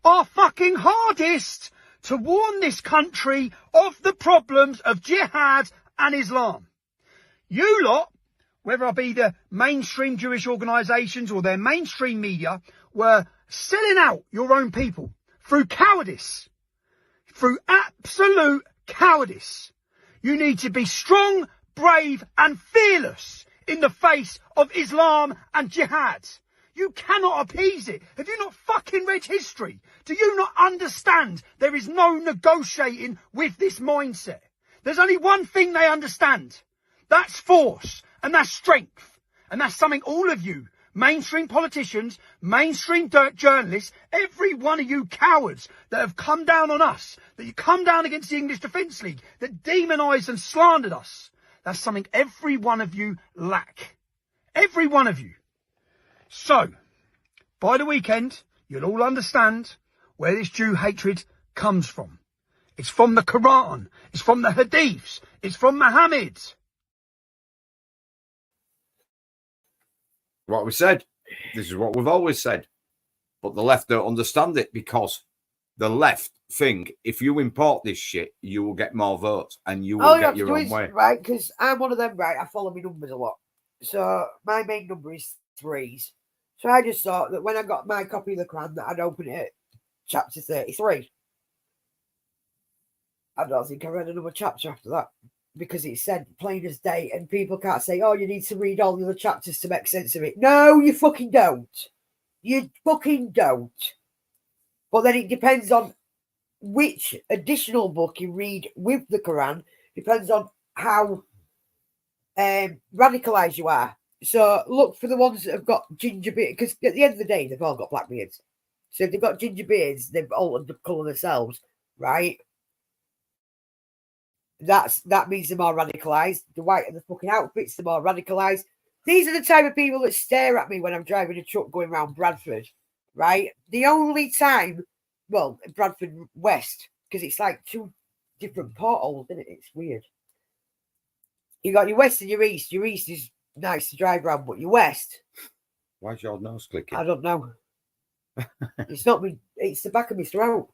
our fucking hardest to warn this country of the problems of jihad and Islam. You lot, whether it be the mainstream Jewish organisations or their mainstream media, were selling out your own people through cowardice. Through absolute cowardice. You need to be strong, brave and fearless in the face of Islam and jihad. You cannot appease it. Have you not fucking read history? Do you not understand there is no negotiating with this mindset? There's only one thing they understand. That's force and that's strength. And that's something all of you, mainstream politicians, mainstream journalists, every one of you cowards that have come down on us, that you come down against the English Defence League, that demonised and slandered us, that's something every one of you lack. Every one of you. So, by the weekend, you'll all understand where this Jew hatred comes from. It's from the Quran. It's from the Hadiths. It's from Muhammad. What we said. This is what we've always said. But the left don't understand it because the left think if you import this shit, you will get more votes and you will get your own way. Right, because I'm one of them, right? I follow my numbers a lot. So my main number is 3s. So I just thought that when I got my copy of the Quran that I'd open it at chapter 33. I don't think I read another chapter after that. Because it said plain as day, and people can't say, oh, you need to read all the other chapters to make sense of it. No, you fucking don't. You fucking don't. But then it depends on which additional book you read with the Quran. Depends on how radicalised you are. So look for the ones that have got ginger beards, because at the end of the day, they've all got black beards. So if they've got ginger beards, they've altered the colour themselves, right? That means they're more radicalised. The white and the fucking outfits, they're more radicalised. These are the type of people that stare at me when I'm driving a truck going around Bradford, right? The only time, well, Bradford West, because it's like 2 different portholes, isn't it? It's weird. You got your west and your east. Your east is nice to drive around, but your west. Why's your nose clicking? I don't know. It's not me. It's the back of my throat.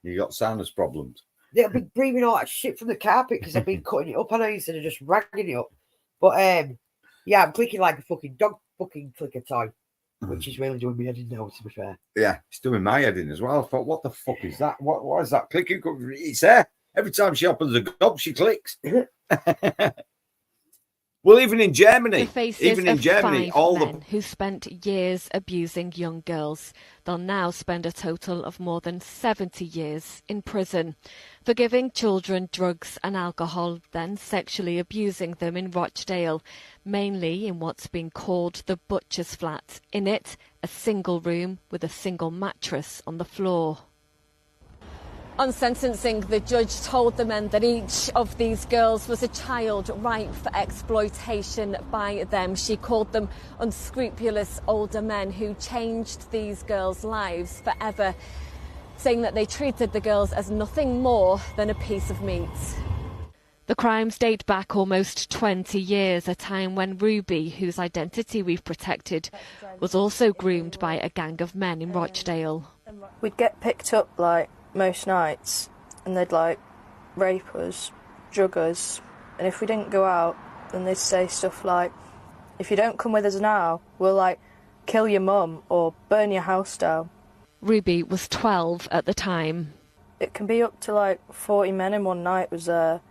You got sinus problems. They'll be breathing all that shit from the carpet because I've been cutting it up on it instead of just ragging it up. But yeah, I'm clicking like a fucking dog fucking clicker toy, which is really doing me head in now, to be fair. Yeah, it's doing my head in as well. I thought, what the fuck is that? What is that clicking? It's there. Every time she opens a gob, she clicks. Well, even in Germany, The faces of five all men who spent years abusing young girls. They'll now spend a total of more than 70 years in prison for giving children drugs and alcohol, then sexually abusing them in Rochdale, mainly in what's been called the butcher's flat. In it, a single room with a single mattress on the floor. On sentencing, the judge told the men that each of these girls was a child ripe for exploitation by them. She called them unscrupulous older men who changed these girls' lives forever, saying that they treated the girls as nothing more than a piece of meat. The crimes date back almost 20 years, a time when Ruby, whose identity we've protected, was also groomed by a gang of men in Rochdale. We'd get picked up like most nights and they'd like rape us, drug us, and if we didn't go out then they'd say stuff like, if you don't come with us now we'll like kill your mum or burn your house down. Ruby was 12 at the time. It can be up to like 40 men in one night was there,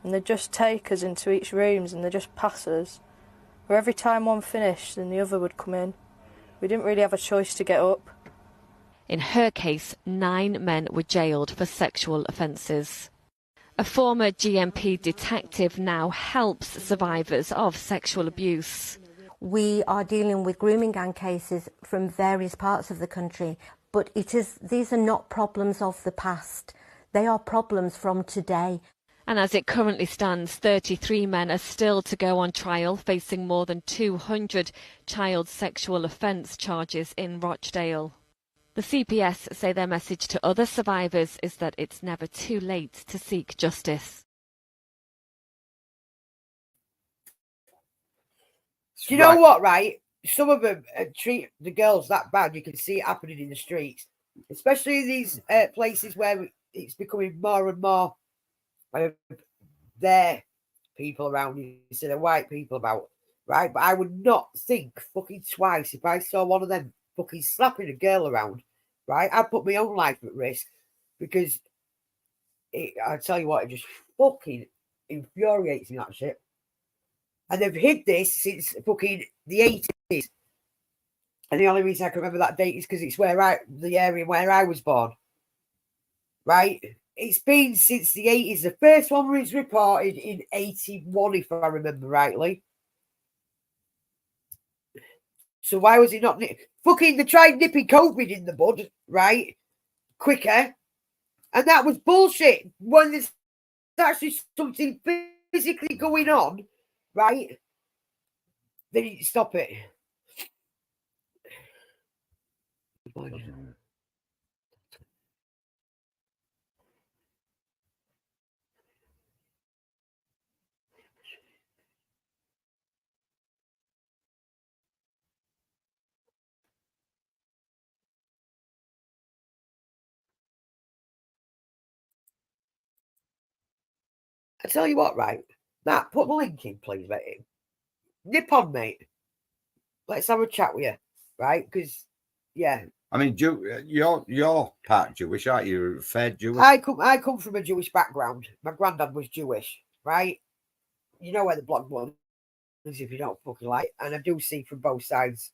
and they'd just take us into each rooms and they'd just pass us. Where every time one finished, then the other would come in. We didn't really have a choice to get up. In her case, 9 men were jailed for sexual offences. A former GMP detective now helps survivors of sexual abuse. We are dealing with grooming gang cases from various parts of the country, but these are not problems of the past. They are problems from today. And as it currently stands, 33 men are still to go on trial, facing more than 200 child sexual offence charges in Rochdale. The CPS say their message to other survivors is that it's never too late to seek justice. Do you know what, right? Some of them treat the girls that bad. You can see it happening in the streets, especially in these places where it's becoming more and more their people around instead of white people about, right? But I would not think fucking twice if I saw one of them fucking slapping a girl around, right? I'd put my own life at risk because I tell you what, it just fucking infuriates me, that shit. And they've hid this since fucking the 80s. And the only reason I can remember that date is because it's the area where I was born. Right? It's been since the 80s. The first one was reported in 81, if I remember rightly. So why was it not... Fucking, they tried nipping COVID in the bud, right? Quicker. And that was bullshit. When there's actually something physically going on, right? They need to stop it. I tell you what, right? Matt, put the link in, please, mate. Nip on, mate. Let's have a chat with you, right? Because, yeah. I mean, you're part Jewish, aren't you? Fair Jewish. I come from a Jewish background. My granddad was Jewish, right? You know where the blood was if you don't fucking like. And I do see from both sides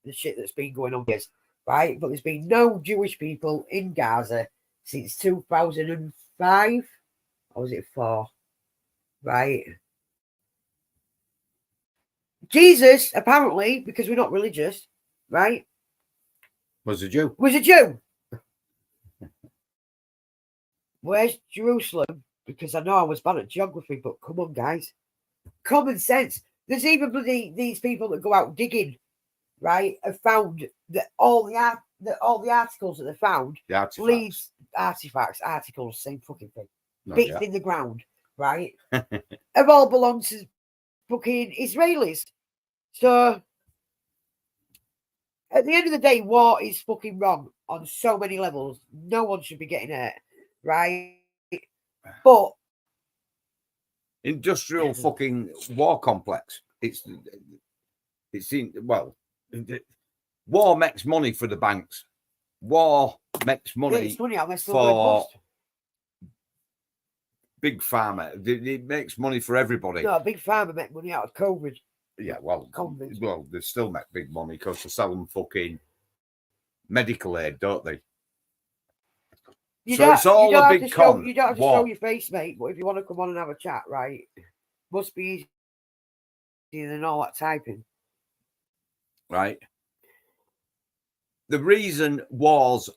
the shit that's been going on here, right? But there's been no Jewish people in Gaza since 2005. Or was it 4? Right? Jesus, apparently, because we're not religious, right? Was a Jew. Was a Jew. Where's Jerusalem? Because I know I was bad at geography, but come on, guys. Common sense. There's even these people that go out digging, right, have found that all the articles that they found, articles, same fucking thing, bits in the ground, right, have all belonged to fucking Israelis. So at the end of the day, war is fucking wrong on so many levels. No one should be getting hurt, right? But industrial fucking war complex. War makes money for the banks. War makes money for big pharma. It makes money for everybody. No, big pharma make money out of COVID. Yeah, well, they still make big money because they sell them fucking medical aid, don't they? It's all a big con. You don't have to show your face, mate. But if you want to come on and have a chat, right, must be easier than all that typing. Right. The reason wars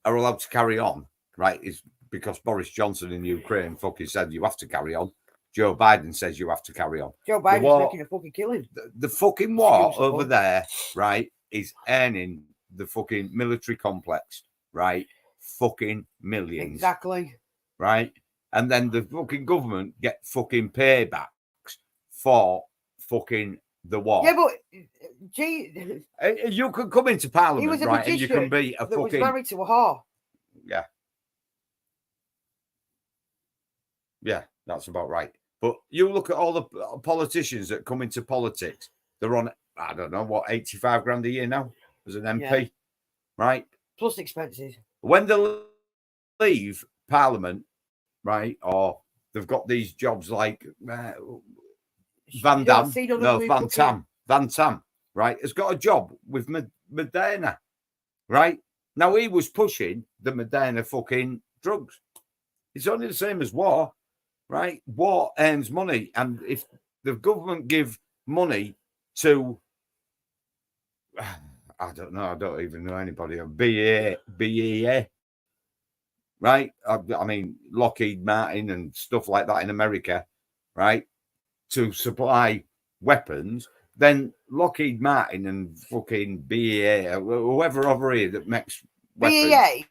are allowed to carry on, right, is because Boris Johnson in Ukraine fucking said you have to carry on. Joe Biden says you have to carry on. Joe Biden's making a fucking killing. The fucking war over there, right, is earning the fucking military complex, right, fucking millions. Exactly. Right? And then the fucking government get fucking paybacks for fucking the war. Yeah, but gee, you can come into Parliament, he was a right, and you can be a that fucking... was married to a whore. Yeah. Yeah, that's about right. But you look at all the politicians that come into politics, they're on I don't know, what, 85 grand a year now as an MP, right? Plus expenses. When they leave Parliament, right, or they've got these jobs like Van Tam, right, has got a job with Moderna, right? Now, he was pushing the Moderna fucking drugs. It's only the same as war, right? War earns money. And if the government give money to, I don't know, I don't even know anybody, BEA, right? I mean, Lockheed Martin and stuff like that in America, right? To supply weapons, then Lockheed Martin and fucking BEA, whoever over here that makes weapons.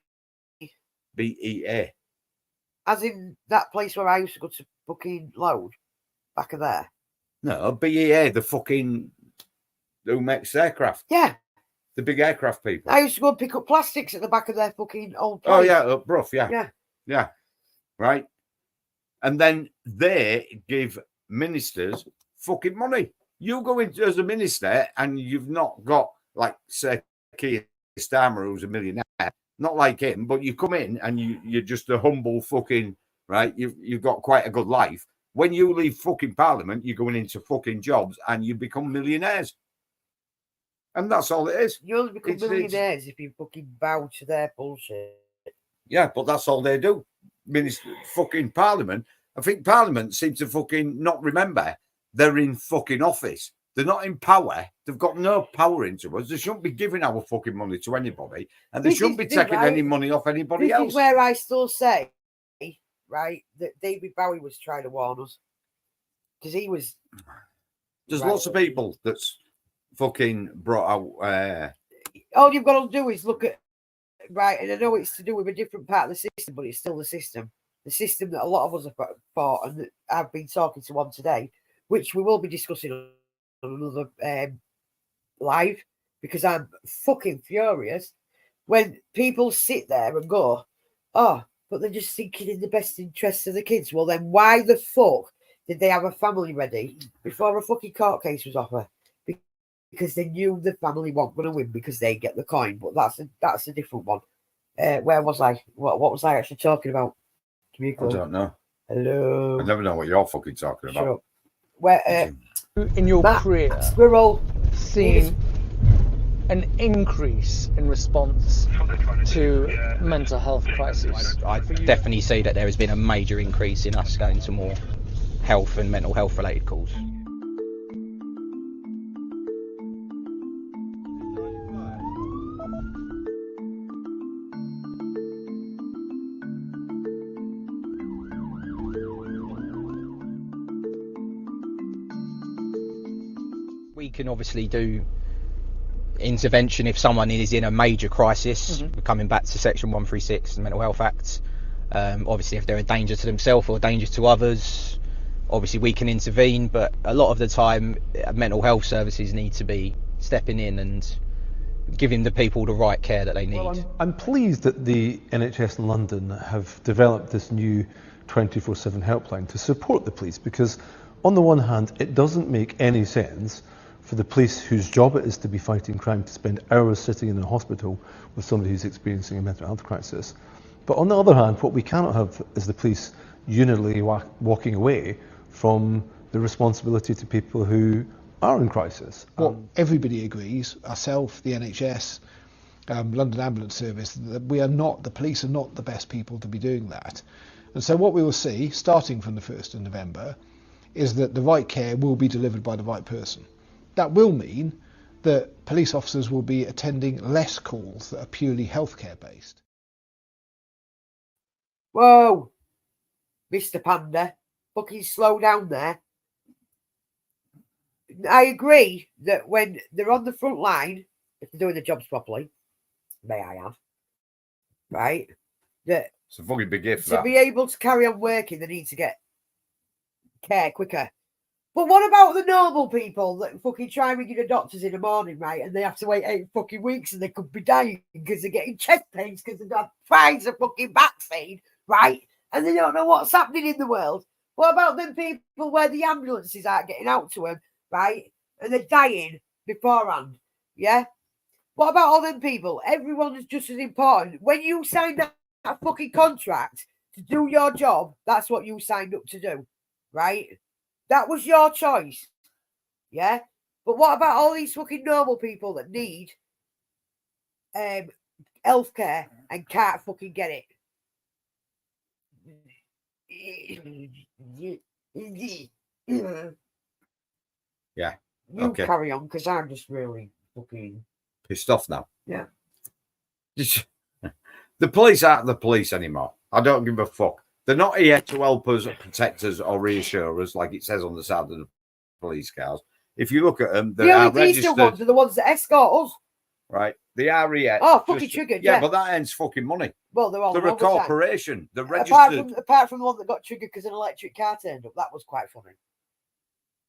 BEA. As in that place where I used to go to fucking load, back of there. No, BEA, the fucking who makes aircraft. Yeah. The big aircraft people. I used to go and pick up plastics at the back of their fucking old place. Oh, yeah, up rough, yeah. Yeah. Yeah. Right. And then they give ministers fucking money. You go into as a minister and you've not got, like, say, Keir Starmer, who's a millionaire, not like him, but you come in and you're just a humble fucking, right? You've got quite a good life. When you leave fucking Parliament, you're going into fucking jobs and you become millionaires. And that's all it is. You only become millionaires if you fucking bow to their bullshit. Yeah, but that's all they do. Fucking Parliament. I think Parliament seems to fucking not remember they're in fucking office. They're not in power. They've got no power into us. They shouldn't be giving our fucking money to anybody. And they shouldn't be taking any money off anybody else. This is where I still say, right, that David Bowie was trying to warn us. Because he was... There's lots of people that's fucking brought out... all you've got to do is look at... Right, and I know it's to do with a different part of the system, but it's still the system. The system that a lot of us have fought, and that I've been talking to one today, which we will be discussing on another live, because I'm fucking furious when people sit there and go, oh, but they're just thinking in the best interests of the kids. Well, then why the fuck did they have a family ready before a fucking court case was offered? Because they knew the family weren't going to win because they get the coin. But that's a different one. Where was I? What was I actually talking about? I don't know. Hello. I never know what you're fucking talking about. Shut up. Where in your career Squirrel seen an increase in response to mental health crises? I definitely see that there has been a major increase in us going to more health and mental health related calls. We can obviously do intervention if someone is in a major crisis. We're coming back to Section 136 and Mental Health Act. Obviously, if they're a danger to themselves or a danger to others, obviously we can intervene. But a lot of the time, mental health services need to be stepping in and giving the people the right care that they need. Well, I'm pleased that the NHS in London have developed this new 24/7 helpline to support the police, because on the one hand, it doesn't make any sense for the police, whose job it is to be fighting crime, to spend hours sitting in a hospital with somebody who's experiencing a mental health crisis. But on the other hand, what we cannot have is the police unilaterally walking away from the responsibility to people who are in crisis. Well, everybody agrees, ourselves, the NHS, London Ambulance Service, that the police are not the best people to be doing that. And so what we will see, starting from the 1st of November, is that the right care will be delivered by the right person. That will mean that police officers will be attending less calls that are purely healthcare based. Whoa, Mr. Panda, fucking slow down there. I agree that when they're on the front line, if they're doing the jobs properly, may I add, right, that it's a fucking big gift. To be able to carry on working, they need to get care quicker. But what about the normal people that fucking try ringing the doctors in the morning, right? And they have to wait 8 fucking weeks and they could be dying because they're getting chest pains because they've got Pfizer fucking vaccine, right? And they don't know what's happening in the world. What about them people where the ambulances aren't getting out to them, right? And they're dying beforehand. Yeah. What about all them people? Everyone is just as important. When you signed that fucking contract to do your job, that's what you signed up to do, right? That was your choice. Yeah. But what about all these fucking normal people that need healthcare and can't fucking get it? Yeah. You Okay. carry on, because I'm just really fucking Pissed off now. Yeah. The police aren't the police anymore. I don't give a fuck. They're not here to help us, protect us, or reassure us, like it says on the side of the police cars. If you look at them, they are only decent registered. ones are the ones that escort us. Right. They are here. Oh, fucking triggered. Yeah, but that ends fucking money. Well, they're all They're a overtime. corporation. They're registered. Apart from the one that got triggered because an electric car turned up, that was quite funny.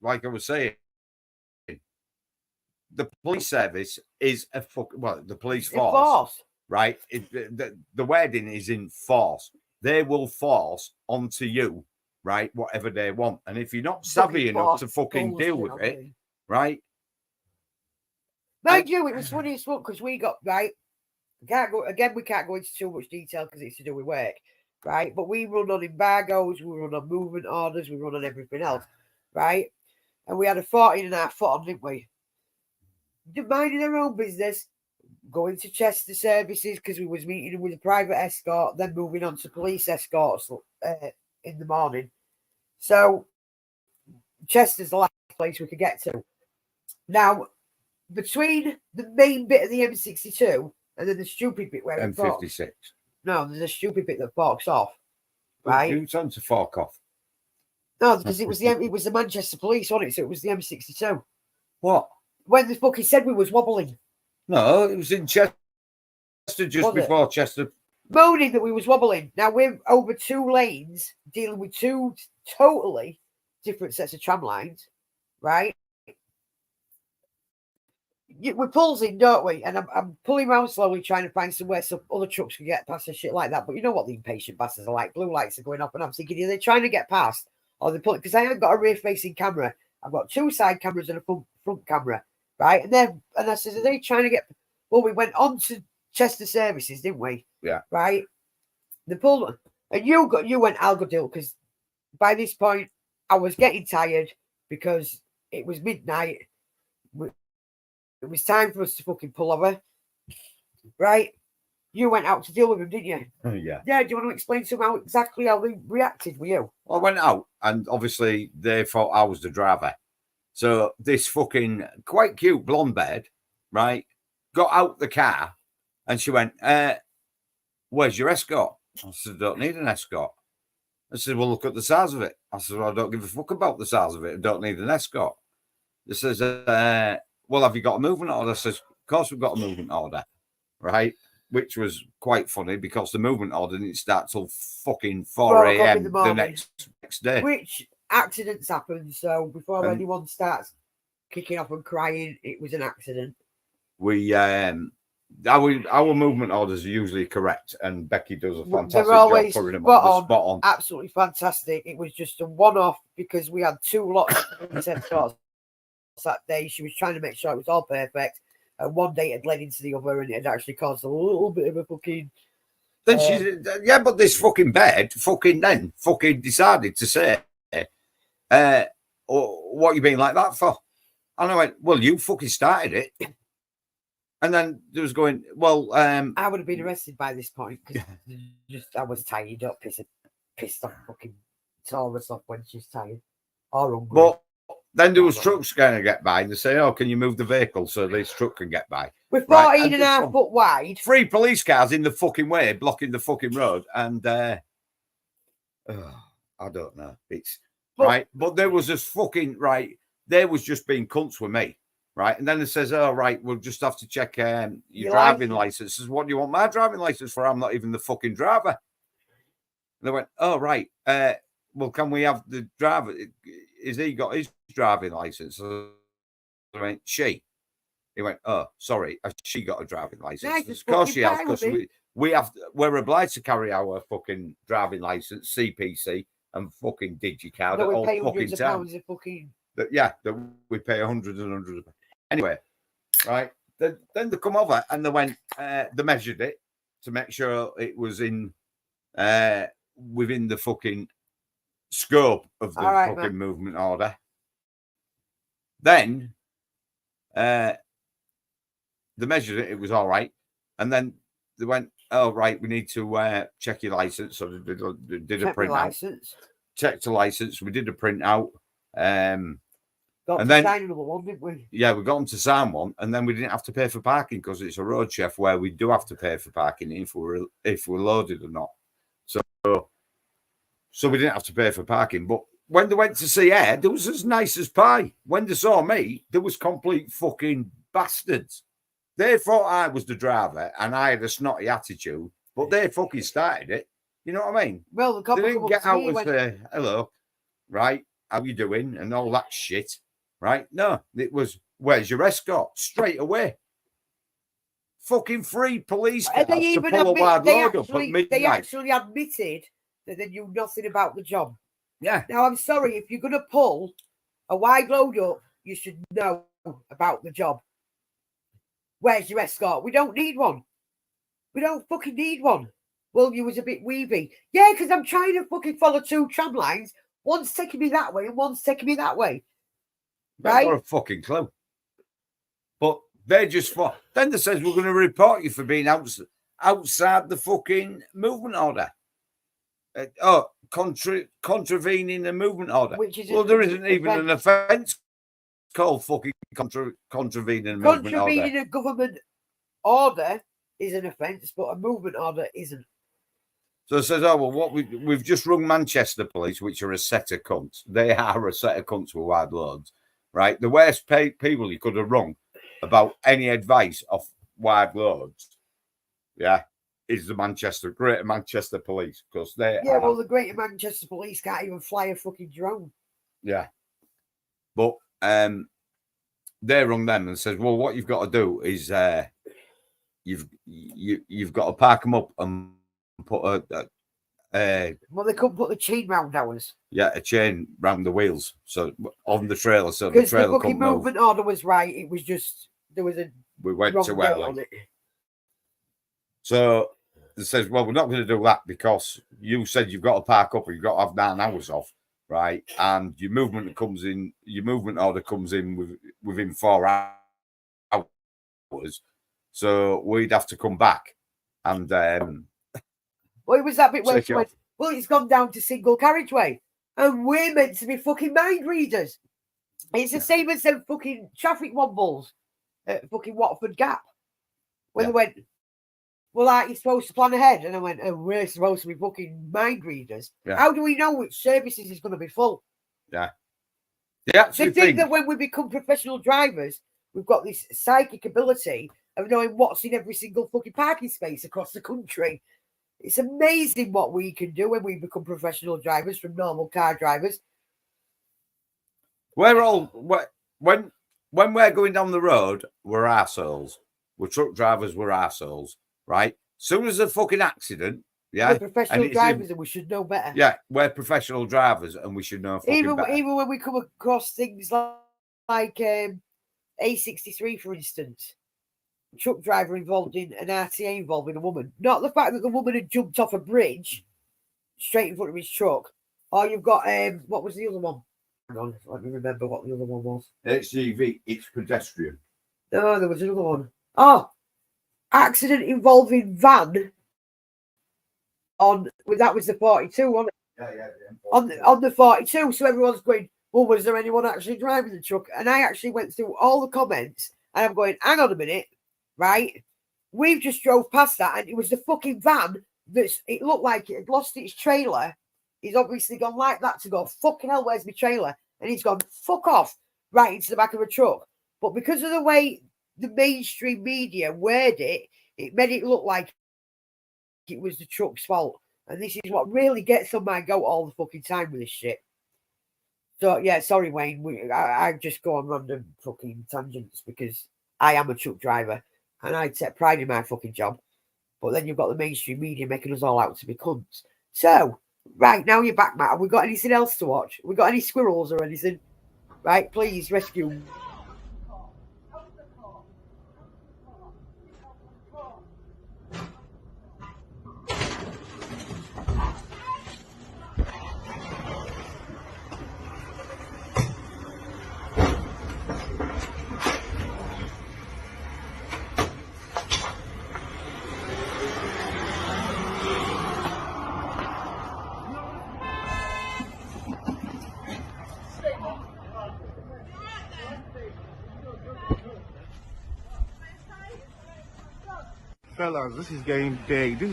Like I was saying, the police service is a the police force. Right? The wording is in force. They will force onto you, right, whatever they want. And if you're not savvy enough to fucking deal with it, right? Mind you, it was funny as fuck because we got, right, we can't go into too much detail because it's to do with work, right? But we run on embargoes, we run on movement orders, we run on everything else, right? And we had a 14.5 foot on, didn't we? Minding their own business, going to Chester services because we was meeting with a private escort, then moving on to police escorts in the morning. So Chester's the last place we could get to. Now, between the main bit of the M62 and then the stupid bit where it forks. M56. No, there's a stupid bit that forks off. Right? You tend to fork off. No, because it was the Manchester Police, wasn't it? So it was the M62. What? When the fuck he said we was wobbling. No, it was in Chester just before Chester. Moaning that we was wobbling. Now we're over 2 lanes dealing with 2 totally different sets of tram lines, right? We pulls in, don't we? And I'm pulling around slowly trying to find somewhere so other trucks can get past and shit like that. But you know what the impatient bastards are like. Blue lights are going up and I'm thinking, are they trying to get past? Or they put, because I haven't got a rear facing camera. I've got 2 side cameras and a front camera, right? And I said, are they trying to get? Well, we went on to Chester services, didn't we? Yeah. Right. They pulled, and you went Algodil because by this point I was getting tired because it was midnight. It was time for us to fucking pull over, right? You went out to deal with them, didn't you? Yeah. Yeah. Do you want to explain to them exactly how they reacted with you? Well, I went out, and obviously they thought I was the driver. So this fucking quite cute blonde bird, right, got out the car, and she went, "Where's your escort?" I said, "Don't need an escort." I said, "Well, look at the size of it." I said, "Well, I don't give a fuck about the size of it. I don't need an escort." They says, "Well, have you got a movement order?" I says, "Of course we've got a movement order," right? Which was quite funny because the movement order didn't start till fucking 4 a.m. the next day. Which accidents happen, so before anyone starts kicking off and crying, it was an accident. We our movement orders are usually correct, and Becky does a fantastic They're always job putting them spot on. Absolutely fantastic. It was just a one-off because we had 2 lots of escorts that day. She was trying to make sure it was all perfect. And one day it had led into the other, and it had actually caused a little bit of a fucking. Then but this fucking bed fucking decided to say, what you being like that for? And I went, well, you fucking started it. And then there was going, well, I would have been arrested by this point because I was tired up, pissed off, fucking Taurus off when she's tired or hungry. But then there was trucks going to get by, and they say, "Oh, can you move the vehicle so this truck can get by?" We're 14.5 foot wide. 3 police cars in the fucking way, blocking the fucking road, and I don't know. Right, but there was this fucking right. There was just being cunts with me, right? And then it says, "Oh, right, we'll just have to check your driving license." Says, "What do you want my driving license for? I'm not even the fucking driver." And they went, "Oh, right. Well, can we have the driver? Is he got his driving license?" I went, "She." He went, "Oh, sorry, she got a driving license." Of course she has, because we're obliged to carry our fucking driving license, CPC, and fucking digicard at all fucking time. Fucking... That we pay hundreds and hundreds of. Anyway, right? Then they come over and they went, they measured it to make sure it was in within the fucking scope of the fucking movement order. Then they measured it, it was all right. And then they went, oh, right, we need to check your license. So they did a print out. Checked the license. We did a print out. Got and to then, sign another one, didn't we? Yeah, we got them to sign one, and then we didn't have to pay for parking because it's a road chef where we do have to pay for parking if we're loaded or not. So we didn't have to pay for parking. But when they went to see Air, they was as nice as pie. When they saw me, there was complete fucking bastards. They thought I was the driver and I had a snotty attitude, but they fucking started it. You know what I mean? Well, the couple they didn't get out and say, hello, right, how you doing? And all that shit, right? No, it was, where's your escort? Straight away. Fucking free police cars to pull a wide load up at midnight. They actually admitted that they knew nothing about the job. Yeah. Now, I'm sorry, if you're going to pull a wide load up, you should know about the job. Where's your escort? We don't need one. We don't fucking need one. Well, you was a bit weavy. Yeah, because I'm trying to fucking follow two tram lines. One's taking me that way and one's taking me that way. Right? Not a fucking clue. But they just thought. Then they says we're going to report you for being outside the fucking movement order. Contravening the movement order. Well, there isn't even an offence called fucking contravening the movement order. Contravening a government order is an offence, but a movement order isn't. So it says, oh, well, we've just rung Manchester police, which are a set of cunts. They are a set of cunts with wide loads, right? The worst people you could have rung about any advice off wide loads, yeah, is the Greater Manchester Police, because they are... well, the Greater Manchester Police can't even fly a fucking drone. Yeah. But they rung them and says, well, what you've got to do is you've got to park them up and put well, they couldn't put the chain round ours. Yeah, a chain round the wheels, so on the trailer, so the trailer couldn't move. Movement order was right. It was just there was a we went to where on it. So it says, well, we're not going to do that because you said you've got to park up and you've got to have 9 hours off, right? And your movement order comes in within 4 hours, so we'd have to come back and. Well, it was that bit where she went, well, it's gone down to single carriageway. And we're meant to be fucking mind readers. It's the same as them fucking traffic wobbles at fucking Watford Gap. When they went, well, aren't you supposed to plan ahead? And I went, oh, we're supposed to be fucking mind readers. Yeah. How do we know which services is going to be full? Yeah. They think that when we become professional drivers, we've got this psychic ability of knowing what's in every single fucking parking space across the country. It's amazing what we can do when we become professional drivers from normal car drivers. We're all when we're going down the road, we're arseholes. We're truck drivers, we're arseholes, right? Soon as a fucking accident, yeah. We're professional drivers and we should know better. Yeah, we're professional drivers and we should know fucking better. Even when we come across things like A63, for instance. Truck driver involved in an RTA involving a woman. Not the fact that the woman had jumped off a bridge straight in front of his truck. Or you've got what was the other one? Hang on, let me remember what the other one was. HGV, it's pedestrian. No, there was another one. Oh, accident involving van that was the 42, wasn't it? Yeah. On the 42, so everyone's going, well, was there anyone actually driving the truck? And I actually went through all the comments and I'm going, hang on a minute. Right, we've just drove past that, and it was the fucking van it looked like it had lost its trailer. He's obviously gone like that to go, fucking hell, where's my trailer? And he's gone, fuck off, right into the back of a truck. But because of the way the mainstream media worded it, it made it look like it was the truck's fault. And this is what really gets on my goat all the fucking time with this shit. So, yeah, sorry, Wayne. I just go on random fucking tangents because I am a truck driver. And I take pride in my fucking job. But then you've got the mainstream media making us all out to be cunts. So, right, now you're back, Matt. Have we got anything else to watch? Have we got any squirrels or anything? Right, please, rescue. fellas, this is getting big. This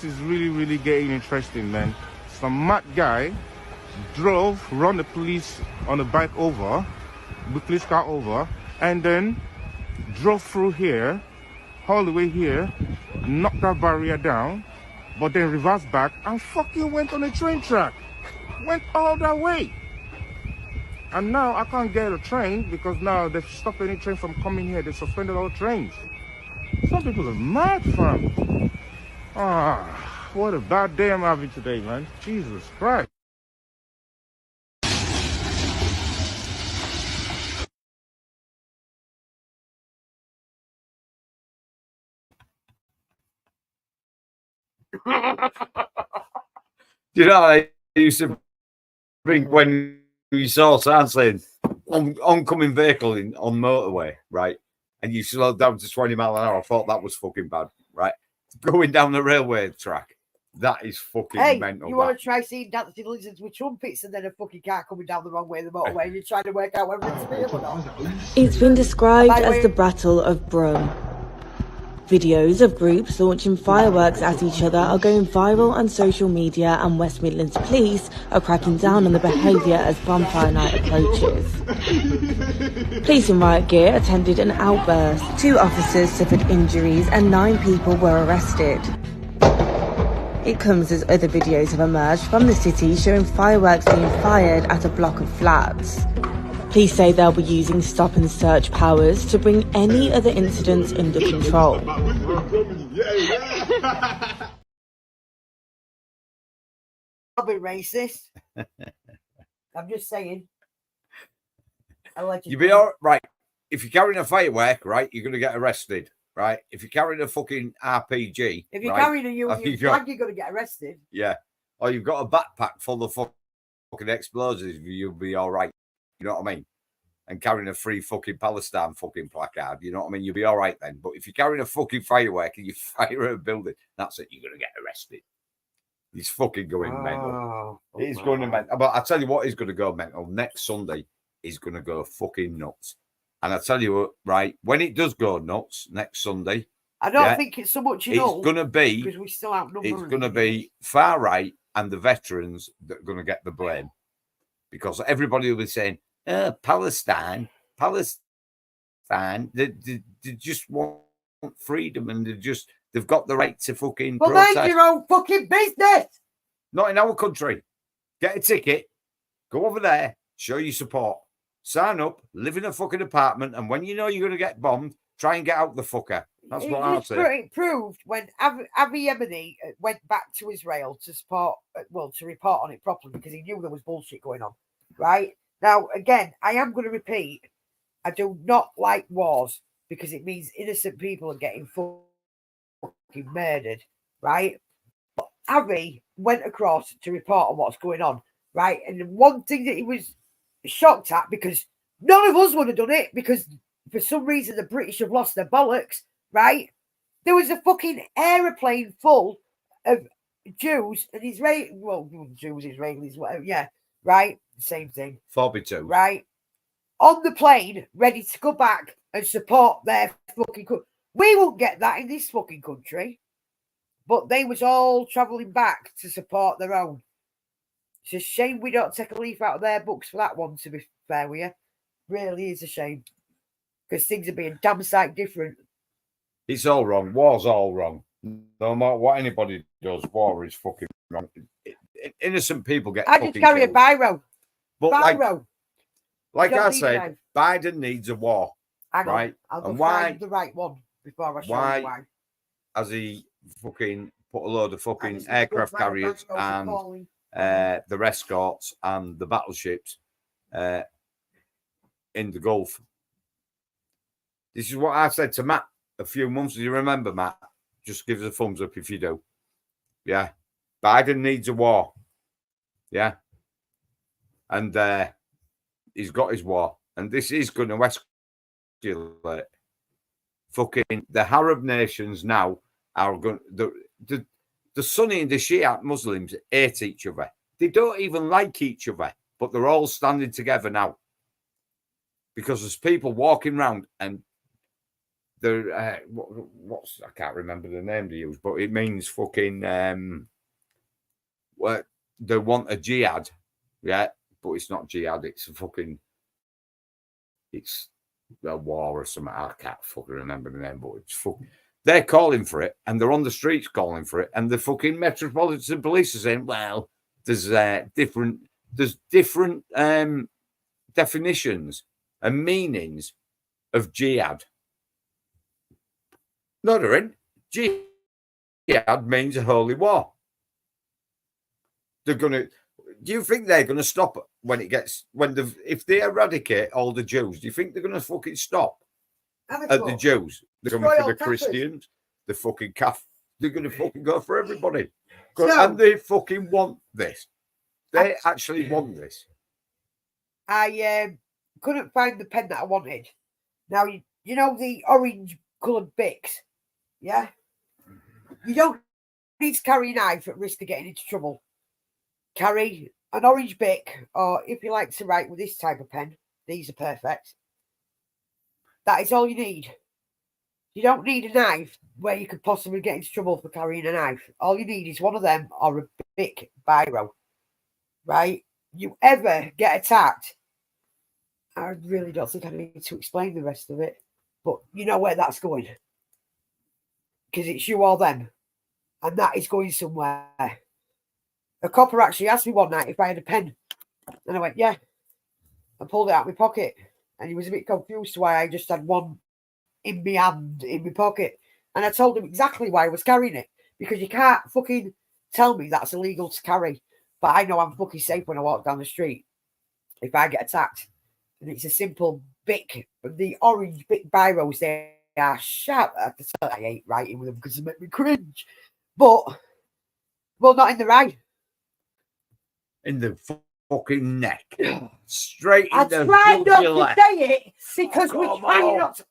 is really getting interesting, man. Some mad guy run the police on a bike over, the police car over, and then drove through here, all the way here, knocked that barrier down, but then reversed back and fucking went on a train track. Went all that way. And now I can't get a train because now they've stopped any train from coming here. They suspended all trains. Some people are mad, fam. Ah, what a bad day I'm having today, man. Jesus Christ. Do you know I used to bring when you saw signs saying oncoming vehicle on motorway, right? And you slowed down to 20 mile an hour. I thought that was fucking bad, right? Going down the railway track, that is fucking mental. You want to try seeing dancing lizards with trumpets and then a fucking car coming down the wrong way of the motorway and you're trying to work out whether it's real or not? It's been described as the Battle of Brum. Videos of groups launching fireworks at each other are going viral on social media, and West Midlands Police are cracking down on the behaviour as bonfire night approaches. Police in riot gear attended an outburst. 2 officers suffered injuries and 9 people were arrested. It comes as other videos have emerged from the city showing fireworks being fired at a block of flats. Police say they'll be using stop and search powers to bring any other incidents under control. I'll be racist. I'm just saying. Allegedly. You'll be all right. If you're carrying a firework, right, you're going to get arrested, right? If you're carrying a fucking RPG, if you're right, carrying a Union flag, you're going to get arrested. Yeah. Or you've got a backpack full of fucking explosives, you'll be all right. You know what I mean? And carrying a free fucking Palestine fucking placard, you know what I mean? You'll be all right then. But if you're carrying a fucking firework and you fire at a building, that's it. You're going to get arrested. He's fucking going mental. He's going to mental. But I tell you what, he's going to go mental. Next Sunday, he's going to go fucking nuts. And I tell you what, right, when it does go nuts next Sunday, I don't think it's so much it's going to be because we still outnumber. It's going to be far right and the veterans that are going to get the blame, because everybody will be saying, Palestine. They just want freedom, and they've got the right to fucking protest. Mind your own fucking business. Not in our country. Get a ticket, go over there, show your support, sign up, live in a fucking apartment, and when you know you're going to get bombed, try and get out the fucker. That's what I'll say. It proved when Avi Yemeni went back to Israel to support, to report on it properly, because he knew there was bullshit going on, right? Now, again, I am going to repeat, I do not like wars because it means innocent people are getting fucking murdered, right? But Avi went across to report on what's going on, right? And the one thing that he was shocked at, because none of us would have done it, because for some reason the British have lost their bollocks, right? There was a fucking aeroplane full of Jews and Israelis, whatever, yeah, right? Same thing. 42. Right? On the plane, ready to go back and support their fucking country. We won't get that in this fucking country. But they was all travelling back to support their own. It's a shame we don't take a leaf out of their books for that one, to be fair with you. Really is a shame. Because things are being damn sight different. It's all wrong. War's all wrong. No matter what anybody does, war is fucking wrong. Innocent people get I just carry killed. a biro. But biro. like I said, Biden needs a war. Right? I'll go and find the right one before I show you why. Has he fucking put a load of fucking aircraft carriers and the escorts and the battleships in the Gulf? This is what I said to Matt a few months. Do you remember, Matt? Just give us a thumbs up if you do. Yeah. Biden needs a war. Yeah. And he's got his war. And this is going to escalate. Fucking the Arab nations now are going the Sunni and the Shiite Muslims hate each other. They don't even like each other, but they're all standing together now. Because there's people walking around and what's I can't remember the name to use, but it means fucking what they want a jihad, yeah, but it's not jihad, it's a war or something. I can't fucking remember the name, but they're calling for it, and they're on the streets calling for it, and the fucking Metropolitan Police are saying, well, there's different definitions and meanings of jihad. No, there ain't. Jihad means a holy war. Do you think they're gonna stop if they eradicate all the Jews? Do you think they're gonna fucking stop at the Jews? They're coming for the Christians, the fucking they're gonna fucking go for everybody. And they fucking want this. They actually want this. I couldn't find the pen that I wanted. Now you know the orange coloured Bics, yeah? You don't need to carry a knife at risk of getting into trouble. Carry an orange Bic, or if you like to write with this type of pen, these are perfect. That is all you need. You don't need a knife where you could possibly get into trouble for carrying a knife. All you need is one of them or a Bic biro, right? You ever get attacked, I really don't think I need to explain the rest of it, but you know where that's going. Because it's you or them, and that is going somewhere. A copper actually asked me one night if I had a pen, and I went, yeah. I pulled it out of my pocket, and he was a bit confused why I just had one in my hand, in my pocket. And I told him exactly why I was carrying it, because you can't fucking tell me that's illegal to carry, but I know I'm fucking safe when I walk down the street if I get attacked. And it's a simple Bic, the orange Bic biros, they are sharp. I hate writing with them because they make me cringe. But, well, not in the right. In the fucking neck. Straight in I the tried not to jugular. say it because we're trying not to.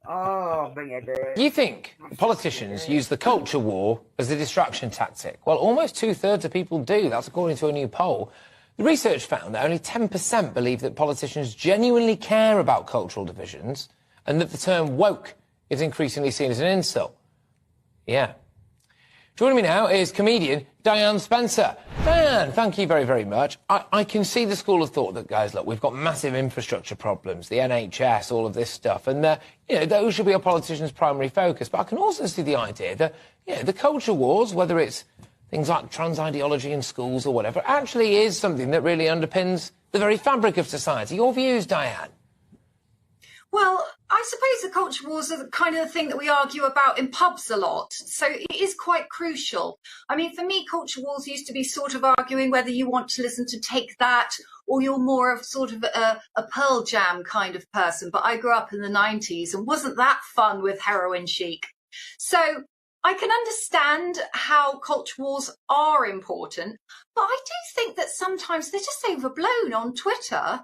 Oh, man. You think politicians use the culture war as a distraction tactic? Well, almost 2/3 of people do. That's according to a new poll. The research found that only 10% believe that politicians genuinely care about cultural divisions and that the term woke is increasingly seen as an insult. Yeah. Joining me now is comedian Diane Spencer. Diane, thank you very, very much. I can see the school of thought that, guys, look, we've got massive infrastructure problems, the NHS, all of this stuff, and, those should be a politician's primary focus. But I can also see the idea that, the culture wars, whether it's things like trans ideology in schools or whatever, actually is something that really underpins the very fabric of society. Your views, Diane? Well, I suppose the culture wars are the kind of thing that we argue about in pubs a lot. So it is quite crucial. I mean, for me, culture wars used to be sort of arguing whether you want to listen to Take That or you're more of sort of a Pearl Jam kind of person. But I grew up in the 90s and wasn't that fun with heroin chic. So I can understand how culture wars are important, but I do think that sometimes they're just overblown on Twitter.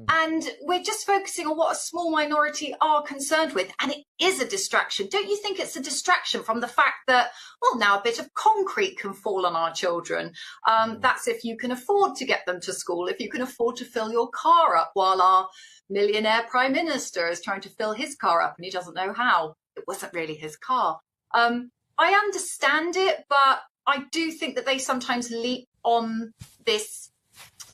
And we're just focusing on what a small minority are concerned with. And it is a distraction. Don't you think it's a distraction from the fact that, well, now a bit of concrete can fall on our children? That's if you can afford to get them to school, if you can afford to fill your car up while our millionaire prime minister is trying to fill his car up and he doesn't know how. It wasn't really his car. I understand it, but I do think that they sometimes leap on this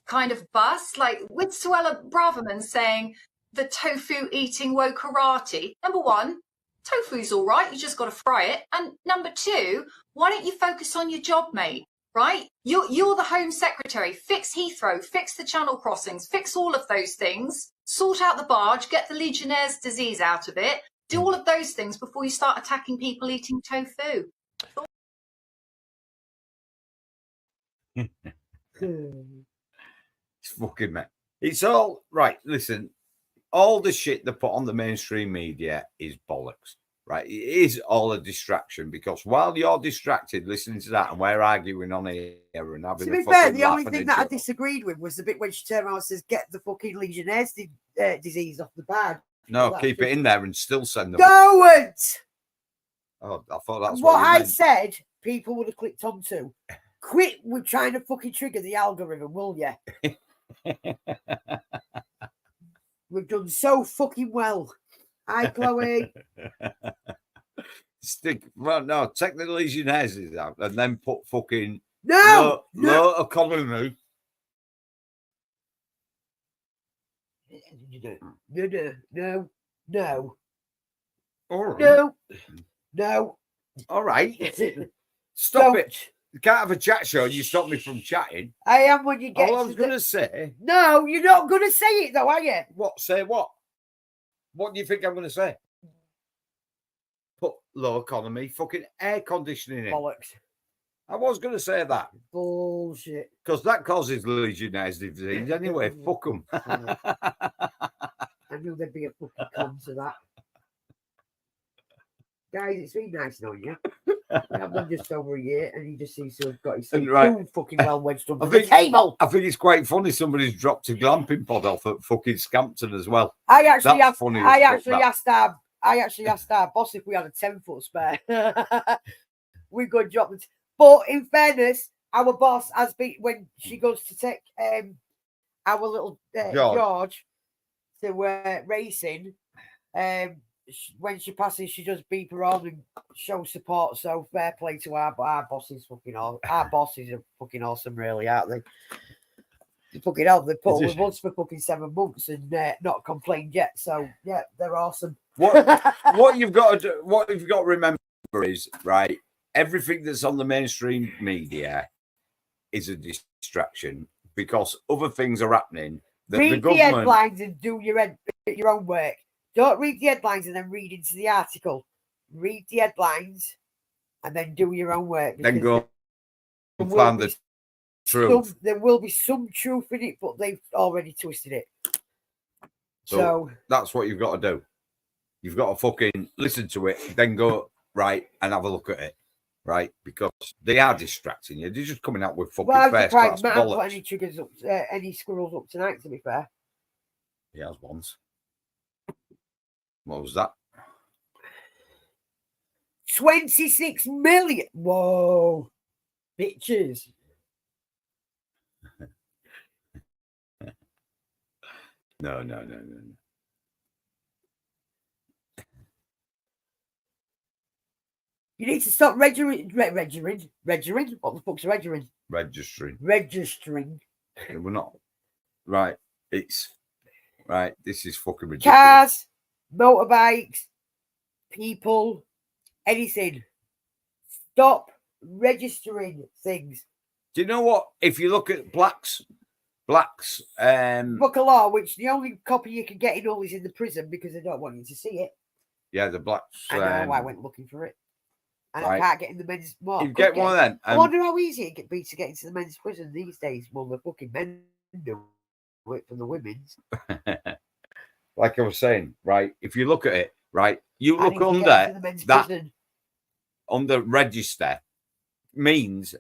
kind of bus, like with Suella Braverman saying the tofu eating wokarati. Number one, tofu's all right, you just got to fry it. And number two, why don't you focus on your job, mate? Right? You're the Home Secretary. Fix Heathrow, fix the Channel crossings, fix all of those things, sort out the barge, get the Legionnaire's disease out of it, do all of those things before you start attacking people eating tofu. It's fucking mate. It's all right. Listen, all the shit they put on the mainstream media is bollocks, right? It is all a distraction because while you're distracted listening to that and we're arguing on here and having to be fair, the only thing that I disagreed with was the bit when she turned around and says, "Get the fucking Legionnaire's disease off the bag." No, keep it in there and still send them. Don't. Oh, I thought that's what you I meant. said. People would have clicked onto. Quit with trying to fucking trigger the algorithm, will you? We've done so fucking well. Hi, Chloe. No, take the Legionnaires out and then put fucking no economy. No. All right. No. All right. Stop it. You can't have a chat show and you stop me from chatting. I am when you get All I was going to say. No, you're not going to say it though, are you? What? Say what? What do you think I'm going to say? Put low economy, fucking air conditioning in. Bollocks. I was going to say that. Bullshit. Because that causes Legionnaires disease anyway. Fuck them. I knew there'd be a fucking con to that. Guys, it's been nice knowing you. I've done just over a year, and he just seems to have got his feet too fucking well wedged under the table. I think it's quite funny. Somebody's dropped a glamping pod off at fucking Scampton as well. I actually That's asked. funny I actually asked our boss if we had a 10-foot spare. We could drop it. But in fairness, our boss has been when she goes to take our little George to racing. When she passes, she does beep her on and show support. So fair play to our bosses. Our bosses are fucking awesome, really, aren't they? They fucking hell, they put with us for fucking 7 months and not complained yet. So yeah, they're awesome. What you've got to do, what you've got to remember is right. Everything that's on the mainstream media is a distraction because other things are happening. Read the headlines and do your own work. Don't read the headlines and then read into the article. Read the headlines and then do your own work. Then go and find the truth. There will be some truth in it, but they've already twisted it. So that's what you've got to do. You've got to fucking listen to it, then go right and have a look at it, right? Because they are distracting you. They're just coming out with fucking first class Matt bollocks. put any triggers up, any squirrels up tonight. To be fair, He has once. What was that? 26 million. Whoa, bitches. No. You need to stop registering. What the fuck's registering? Registering. We're not. Right. It's. Right. This is fucking ridiculous. Cars, motorbikes, people, anything. Stop registering things. Do you know what? If you look at blacks, book of law, which the only copy you can get in all is in the prison because they don't want you to see it. Yeah, the blacks. I know. I went looking for it, and right. I can't get in the men's. Well, you get one of them. I wonder how easy it could be to get into the men's prison these days. Well, the fucking men do it from the women's. Like I was saying, right? If you look at it, right, you look under that prison. Under register means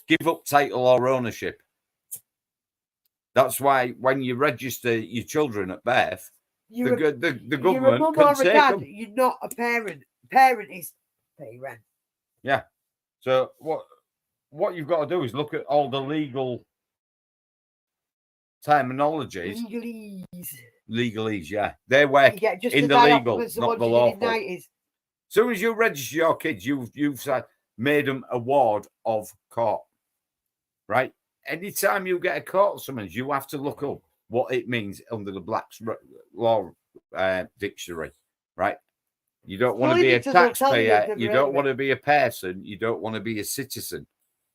give up title or ownership. That's why when you register your children at birth, the government you're a mum can or a take dad. them. You're not a parent. Parent is pay rent. Yeah. So what you've got to do is look at all the legal terminologies. Legalese, yeah. They work in the legal, not the lawful. As soon as you register your kids, you've made them a ward of court, right? Anytime you get a court summons, you have to look up what it means under the Black's Law Dictionary, right? You don't want to be a taxpayer. You don't want to be a person. You don't want to be a citizen,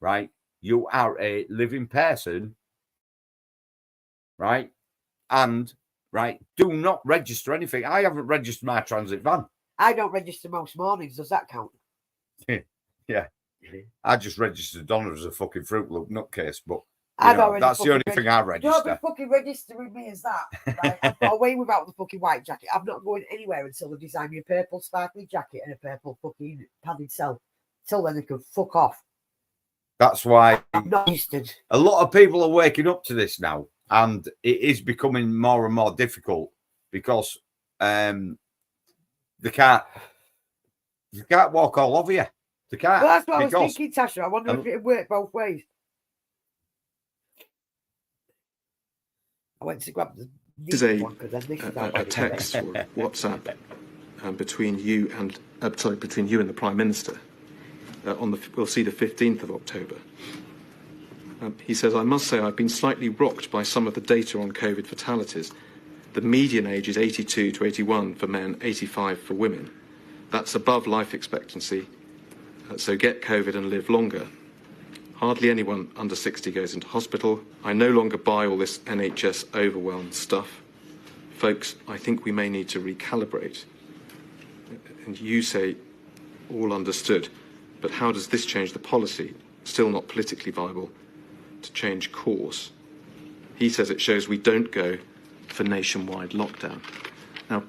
right? You are a living person, right? And, right, do not register anything. I haven't registered my transit van. I don't register most mornings. Does that count? Yeah. I just registered Donna as a fucking Fruit Loop nutcase, but that's the only thing I register. Don't be fucking registering me as that. Right? I've got away without the fucking white jacket. I'm not going anywhere until they design me a purple sparkly jacket and a purple fucking padded cell. Till then, they can fuck off. That's why I'm not registered. A lot of people are waking up to this now, and it is becoming more and more difficult because they can't walk all over you. They can't. Well, that's what I was thinking, Tasha. I wonder if it would work both ways. I went to grab this is one, 'cause then this is a text or WhatsApp between you and the Prime Minister. We'll see the 15th of October. He says, I must say I've been slightly rocked by some of the data on COVID fatalities. The median age is 82 to 81 for men, 85 for women. That's above life expectancy, so get COVID and live longer. Hardly anyone under 60 goes into hospital. I no longer buy all this NHS overwhelmed stuff. Folks, I think we may need to recalibrate. And you say, all understood, but how does this change the policy? Still not politically viable to change course. He says it shows we don't go for nationwide lockdown. Now,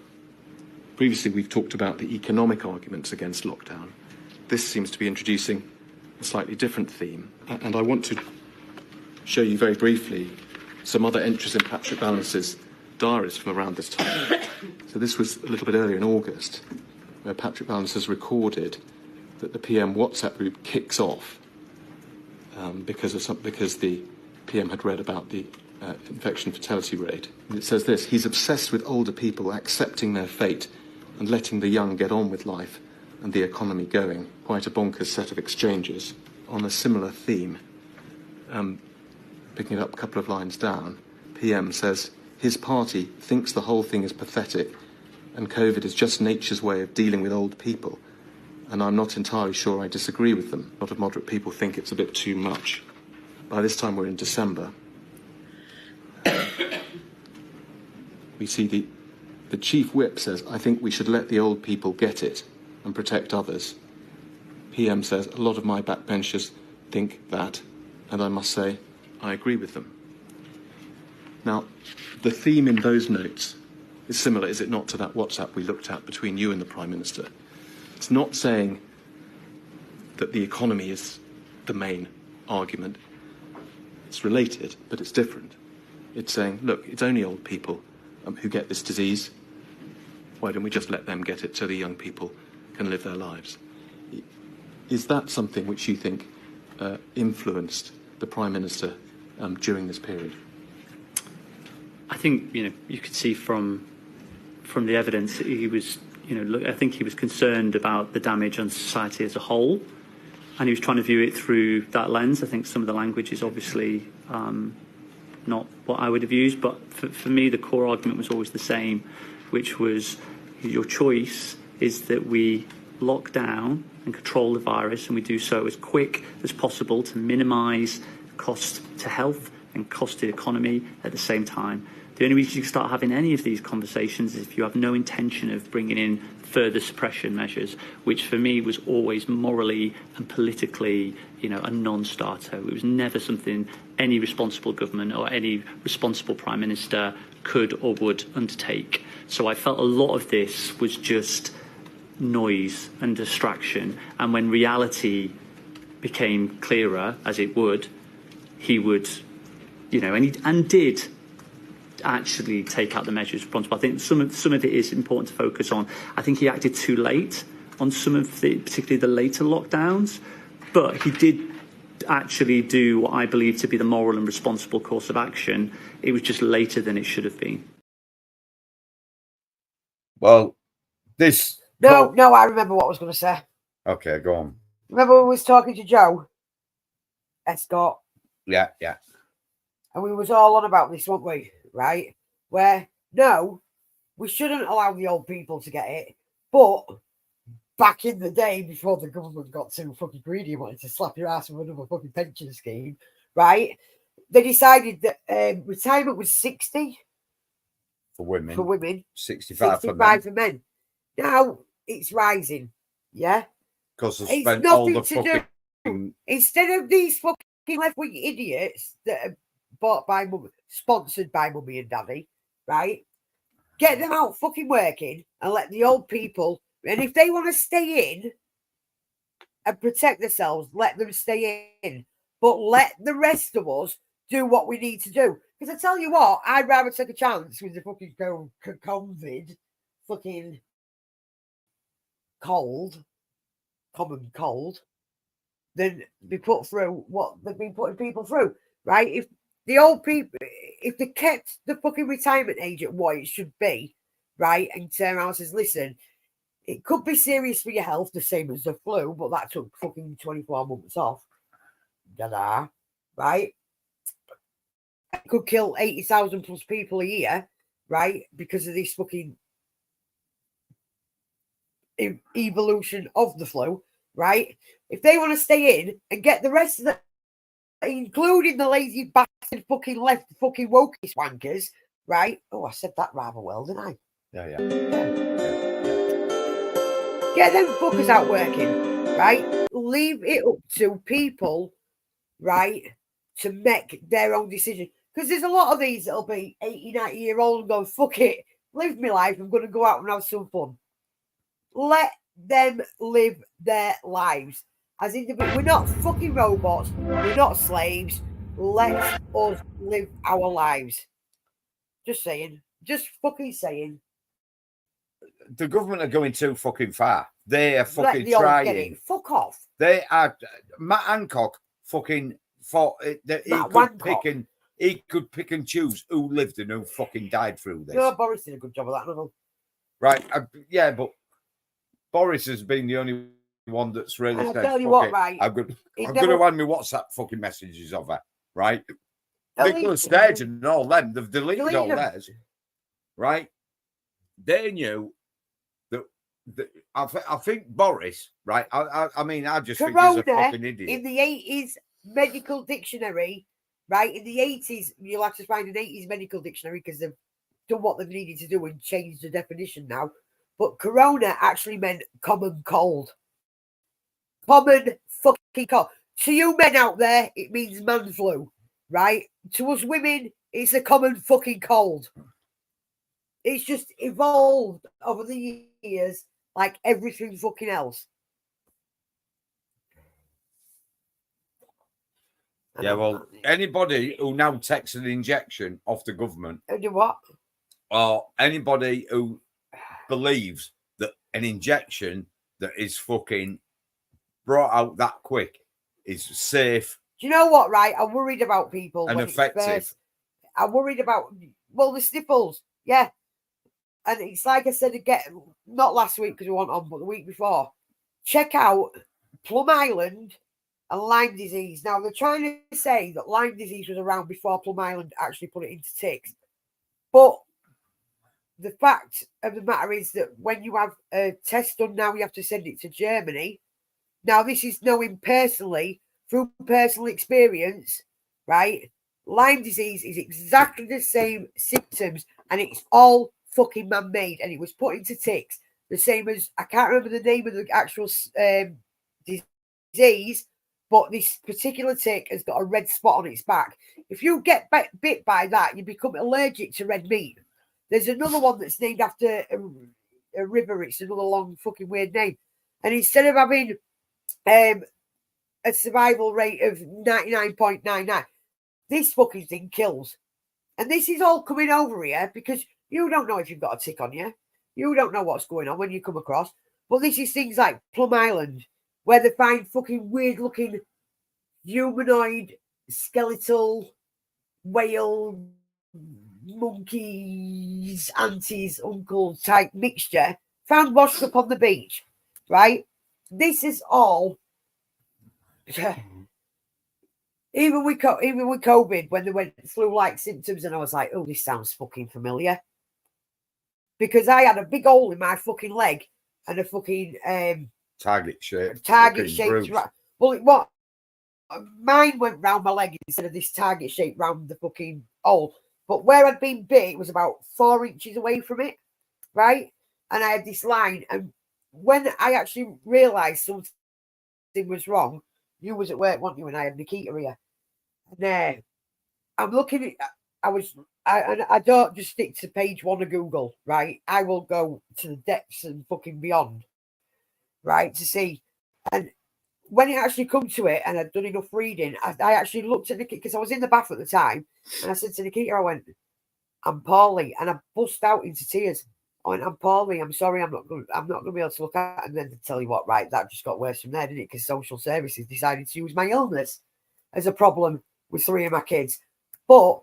previously we've talked about the economic arguments against lockdown. This seems to be introducing a slightly different theme. And I want to show you very briefly some other entries in Patrick Ballance's diaries from around this time. So this was a little bit earlier in August, where Patrick Ballance has recorded that the PM WhatsApp group kicks off because the PM had read about the infection fatality rate. And it says this: he's obsessed with older people accepting their fate and letting the young get on with life and the economy going. Quite a bonkers set of exchanges. On a similar theme, picking it up a couple of lines down, PM says his party thinks the whole thing is pathetic and COVID is just nature's way of dealing with old people. And I'm not entirely sure I disagree with them. A lot of moderate people think it's a bit too much. By this time we're in December. We see the chief whip says, I think we should let the old people get it and protect others. PM says, a lot of my backbenchers think that, and I must say, I agree with them. Now, the theme in those notes is similar, is it not, to that WhatsApp we looked at between you and the Prime Minister? It's not saying that the economy is the main argument. It's related, but it's different. It's saying, look, it's only old people who get this disease. Why don't we just let them get it so the young people can live their lives? Is that something which you think influenced the Prime Minister during this period? I think you could see from the evidence that he was, I think he was concerned about the damage on society as a whole, and he was trying to view it through that lens. I think some of the language is obviously not what I would have used, but for me the core argument was always the same, which was your choice is that we lock down and control the virus, and we do so as quick as possible to minimise cost to health and cost to the economy at the same time. The only reason you can start having any of these conversations is if you have no intention of bringing in further suppression measures, which for me was always morally and politically, a non-starter. It was never something any responsible government or any responsible Prime Minister could or would undertake. So I felt a lot of this was just noise and distraction, and when reality became clearer, as it would, he would, and did actually take out the measures responsible. I think some of it is important to focus on. I think he acted too late on some of particularly the later lockdowns, but he did actually do what I believe to be the moral and responsible course of action. It was just later than it should have been. Well, this... No, I remember what I was going to say. Okay, go on. Remember we was talking to Joe Escott? Yeah. And we was all on about this, weren't we? Right? Where, no, we shouldn't allow the old people to get it. But back in the day, before the government got too fucking greedy and wanted to slap your ass with another fucking pension scheme, right? They decided that retirement was 60 for women. 65 for men. Now it's rising, yeah? Because it's spent nothing all the to fucking... do. Instead of these fucking left-wing idiots that are bought by mum, sponsored by mummy and daddy, right? Get them out fucking working and let the old people, and if they want to stay in and protect themselves, let them stay in. But let the rest of us do what we need to do. Because I tell you what, I'd rather take a chance with the fucking COVID, fucking common cold, than be put through what they've been putting people through, right? If the old people, if they kept the fucking retirement age at what it should be, right, and turn around and says, listen, it could be serious for your health, the same as the flu, but that took fucking 24 months off. Da-da, right? It could kill 80,000 plus people a year, right, because of this fucking evolution of the flu, right? If they want to stay in and get the rest of the, including the lazy bastard fucking left fucking wokey wankers, right? Oh, I said that rather well, didn't I? Yeah. Get them fuckers out working, right? Leave it up to people, right, to make their own decision. Because there's a lot of these that'll be 80, 90-year-old and go, fuck it, live my life, I'm going to go out and have some fun. Let them live their lives. As individuals, we're not fucking robots, we're not slaves. Let us live our lives. Just saying. Just fucking saying. The government are going too fucking far. They are fucking the old trying. get it. Fuck off. They are. Matt Hancock fucking fought. He could pick and choose who lived and who fucking died through this. No, Boris did a good job of that. No. Right. Yeah, but Boris has been the only one that's really I'll said, tell you what, right? I'm going to hand me WhatsApp fucking messages of her, right? Nicola Sturgeon and all them, they've deleted all theirs, right? They knew that I think Boris, right? I mean, I just Corona, think he's a fucking idiot. In the 80s medical dictionary, right? In the 80s, you'll have to find an 80s medical dictionary because they've done what they've needed to do and changed the definition now. But corona actually meant common cold. Common fucking cold. To you men out there, it means man flu, right? To us women, it's a common fucking cold. It's just evolved over the years like everything fucking else. Yeah, well, anybody who now takes an injection off the government, do what? Or anybody who believes that an injection that is fucking brought out that quick is safe. Do you know what, right? I'm worried about people. And effective. I'm worried about, the sniffles. Yeah. And it's like I said again, not last week because we weren't on, but the week before. Check out Plum Island and Lyme disease. Now, they're trying to say that Lyme disease was around before Plum Island actually put it into ticks. But the fact of the matter is that when you have a test done now, you have to send it to Germany. Now, this is knowing personally, through personal experience, right? Lyme disease is exactly the same symptoms and it's all fucking man-made and it was put into ticks. The same as, I can't remember the name of the actual disease, but this particular tick has got a red spot on its back. If you get bit by that, you become allergic to red meat. There's another one that's named after a river. It's another long fucking weird name. And instead of having a survival rate of 99.99, this fucking thing kills. And this is all coming over here because you don't know if you've got a tick on you. You don't know what's going on when you come across. But this is things like Plum Island, where they find fucking weird-looking humanoid, skeletal, whale, monkeys, aunties, uncles type mixture found washed up on the beach, right? This is all... Even with COVID, when they went flu-like symptoms, and I was like, oh, this sounds fucking familiar. Because I had a big hole in my fucking leg and a fucking... target shape. Well, mine went round my leg instead of this target shape round the fucking hole. But where I'd been bit, it was about 4 inches away from it, right? And I had this line. And when I actually realised something was wrong, you was at work, weren't you? And I had Nikita here. And I'm looking at... I don't just stick to page 1 of Google, right? I will go to the depths and fucking beyond, right, to see. And when it actually come to it, and I'd done enough reading, I actually looked at Nikita, because I was in the bath at the time, and I said to Nikita, I went, I'm poorly, and I bust out into tears. I went, I'm poorly, I'm sorry, I'm not going to be able to look at it. And then to tell you what, right, that just got worse from there, didn't it? Because social services decided to use my illness as a problem with 3 of my kids. But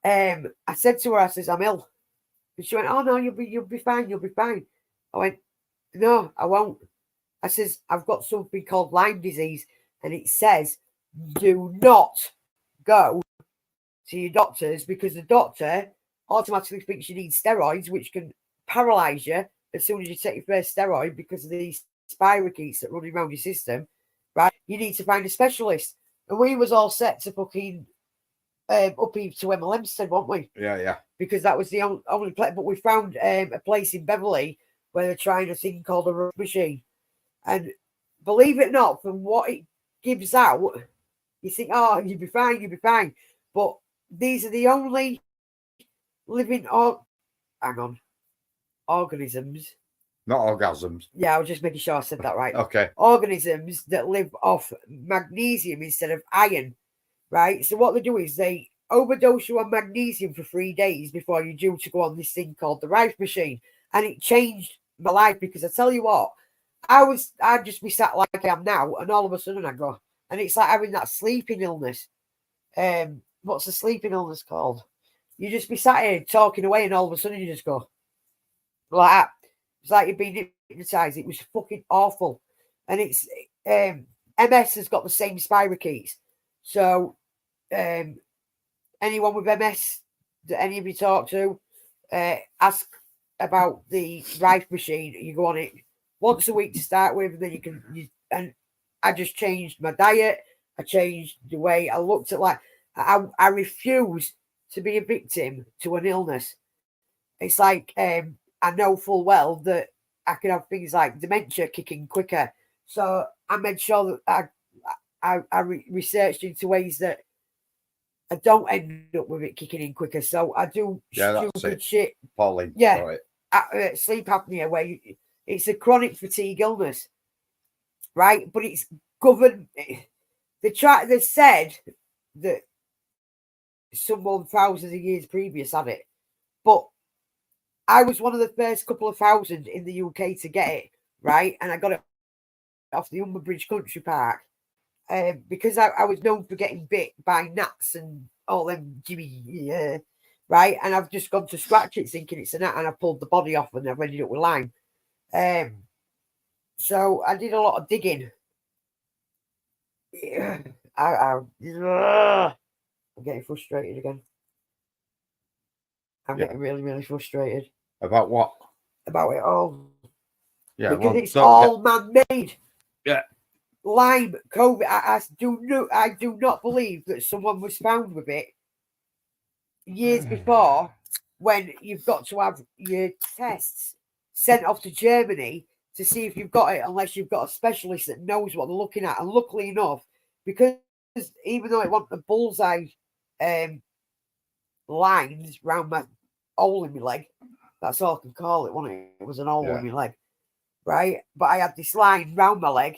I said to her, I says, I'm ill. And she went, oh, no, you'll be fine, you'll be fine. I went, no, I won't. I says, I've got something called Lyme disease, and it says, do not go to your doctors because the doctor automatically thinks you need steroids, which can paralyze you as soon as you take your first steroid because of these spirochetes that run around your system, right? You need to find a specialist. And we was all set to fucking up to Emma-Lemstead, weren't we? Yeah. Because that was the only place. But we found a place in Beverley where they're trying a thing called a rush machine. And believe it or not, from what it gives out, you think, oh, you'll be fine, you'll be fine. But these are the only living organisms. Not orgasms. Yeah, I was just making sure I said that right. Okay. Organisms that live off magnesium instead of iron, right? So what they do is they overdose you on magnesium for 3 days before you're due to go on this thing called the Rife machine. And it changed my life because I tell you what, I'd just be sat like I am now, and all of a sudden I go, and it's like having that sleeping illness. What's the sleeping illness called? You just be sat here talking away, and all of a sudden you just go like that. It's like you've been hypnotized. It was fucking awful. And it's MS has got the same spirochetes. So anyone with MS that any of you talk to, ask about the Rife machine. You go on it once a week to start with, and then and I just changed my diet. I changed the way I looked at life. I refuse to be a victim to an illness. It's like I know full well that I can have things like dementia kicking quicker. So I made sure that I researched into ways that I don't end up with it kicking in quicker. So I do stupid shit. Pauline, yeah, sleep apnea, where it's a chronic fatigue illness, right? But it's governed. They said that someone thousands of years previous had it, but I was one of the first couple of thousand in the UK to get it, right? And I got it off the Bridge Country Park because I was known for getting bit by gnats and all them Jimmy, right? And I've just gone to scratch it thinking it's a gnat, and I pulled the body off and I've ended up with Lyme. So I did a lot of digging. I'm getting frustrated again. I'm getting really, really frustrated. About what? About it all. Yeah, because it's all man-made. Yeah. Lyme, COVID. I do not believe that someone was found with it years before, when you've got to have your tests sent off to Germany to see if you've got it, unless you've got a specialist that knows what they're looking at. And luckily enough, because even though it wasn't the bullseye lines round my hole in my leg, that's all I can call it, wasn't it? It was an hole in my leg, right? But I had this line round my leg,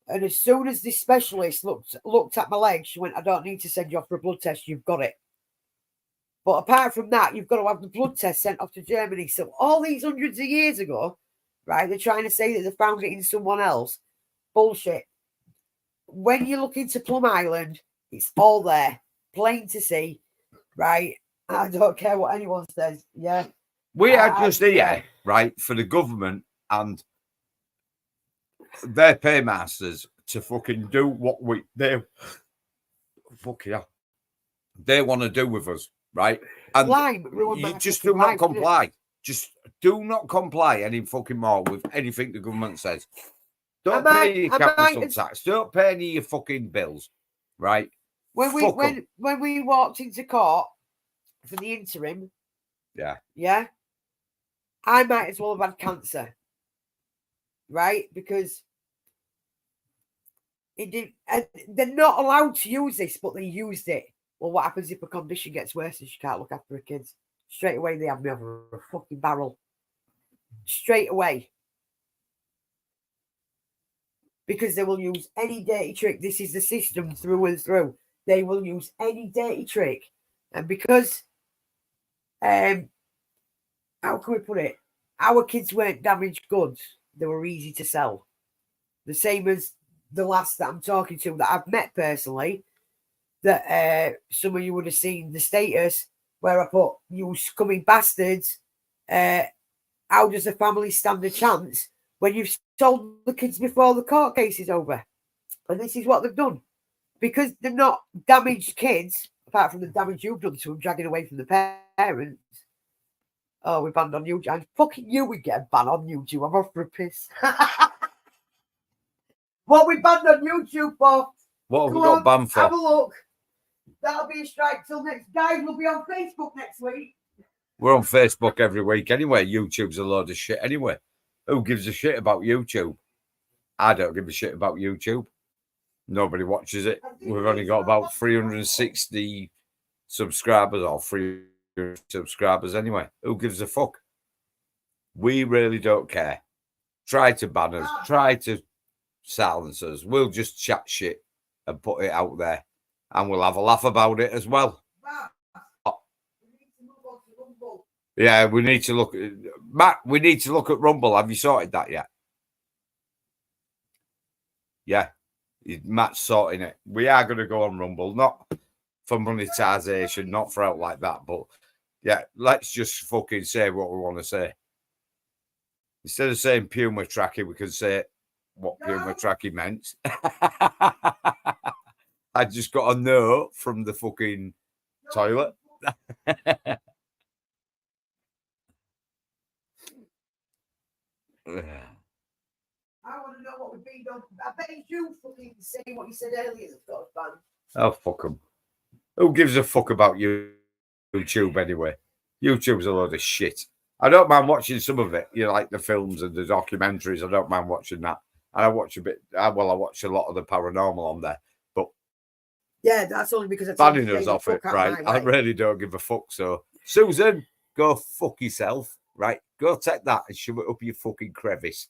and as soon as this specialist looked at my leg, she went, I don't need to send you off for a blood test, you've got it. But apart from that, you've got to have the blood test sent off to Germany. So all these hundreds of years ago, right, they're trying to say that they found it in someone else. Bullshit. When you look into Plum Island, it's all there, plain to see, right? I don't care what anyone says, yeah. We are just here, right, for the government and their paymasters to fucking do what they want to do with us, right? And Lyme, you just do not comply. Just do not comply any fucking more with anything the government says. Don't pay your capital tax. Don't pay any of your fucking bills, right? When we walked into court for the interim, yeah, I might as well have had cancer, right? Because it did. They're not allowed to use this, but they used it. Well, what happens if a condition gets worse and she can't look after her kids? Straight away, they have me over a fucking barrel. Straight away. Because they will use any dirty trick. This is the system through and through. They will use any dirty trick. And because, how can we put it? Our kids weren't damaged goods. They were easy to sell. The same as the last that I'm talking to that I've met personally. that some of you would have seen the status where I put, "You scummy bastards, how does the family stand a chance when you've sold the kids before the court case is over?" And this is what they've done. Because they're not damaged kids, apart from the damage you've done to them, dragging away from the parents. Oh, we're banned on YouTube. And fucking you, we get a ban on YouTube. I'm off for a piss. What we banned on YouTube for? What have we got banned for? Have a look. That'll be a strike till next. Guys, we'll be on Facebook next week. We're on Facebook every week anyway. YouTube's a load of shit anyway. Who gives a shit about YouTube? I don't give a shit about YouTube. Nobody watches it. We've only got about 360 subscribers or 300 subscribers anyway. Who gives a fuck? We really don't care. Try to ban us. Try to silence us. We'll just chat shit and put it out there. And we'll have a laugh about it as well. Yeah, we need to look at Matt. We need to look at Rumble. Have you sorted that yet? Yeah, Matt's sorting it. We are going to go on Rumble, not for monetization, not for out like that, but yeah, let's just fucking say what we want to say. Instead of saying Puma Tracky, we could say what Puma Tracky meant. I just got a note from the fucking toilet. I want to know what would be done. I bet you fucking say what you said earlier that's got us banned. Oh, fuck them. Who gives a fuck about YouTube anyway? YouTube's a load of shit. I don't mind watching some of it, you know, like the films and the documentaries. I don't mind watching that. And I watch a bit, I watch a lot of the paranormal on there. But yeah, that's only because it's banning us off it, right? I really don't give a fuck. So, Susan, go fuck yourself, right? Go take that and shove it up your fucking crevice.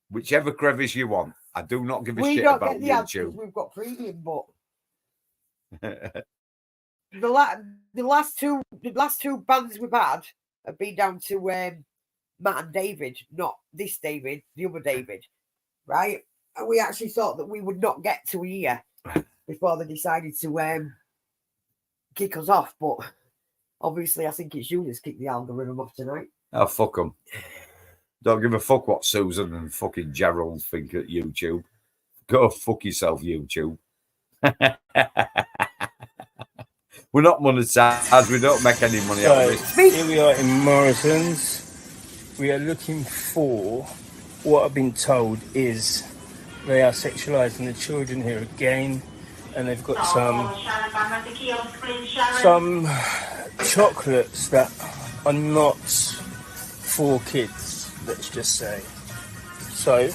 Whichever crevice you want. I do not give a shit about YouTube. We've got premium, but the last two bands we've had have been down to Matt and David, not this David, the other David, right? And we actually thought that we would not get to a year before they decided to kick us off, but obviously I think it's you that's kicked the algorithm off tonight. Oh, fuck them. Don't give a fuck what Susan and fucking Gerald think at YouTube. Go fuck yourself, YouTube. We're not monetized. We don't make any money out of this. Here we are in Morrison's. We are looking for what I've been told is they are sexualizing the children here again, and they've got some chocolates that are not for kids, let's just say. So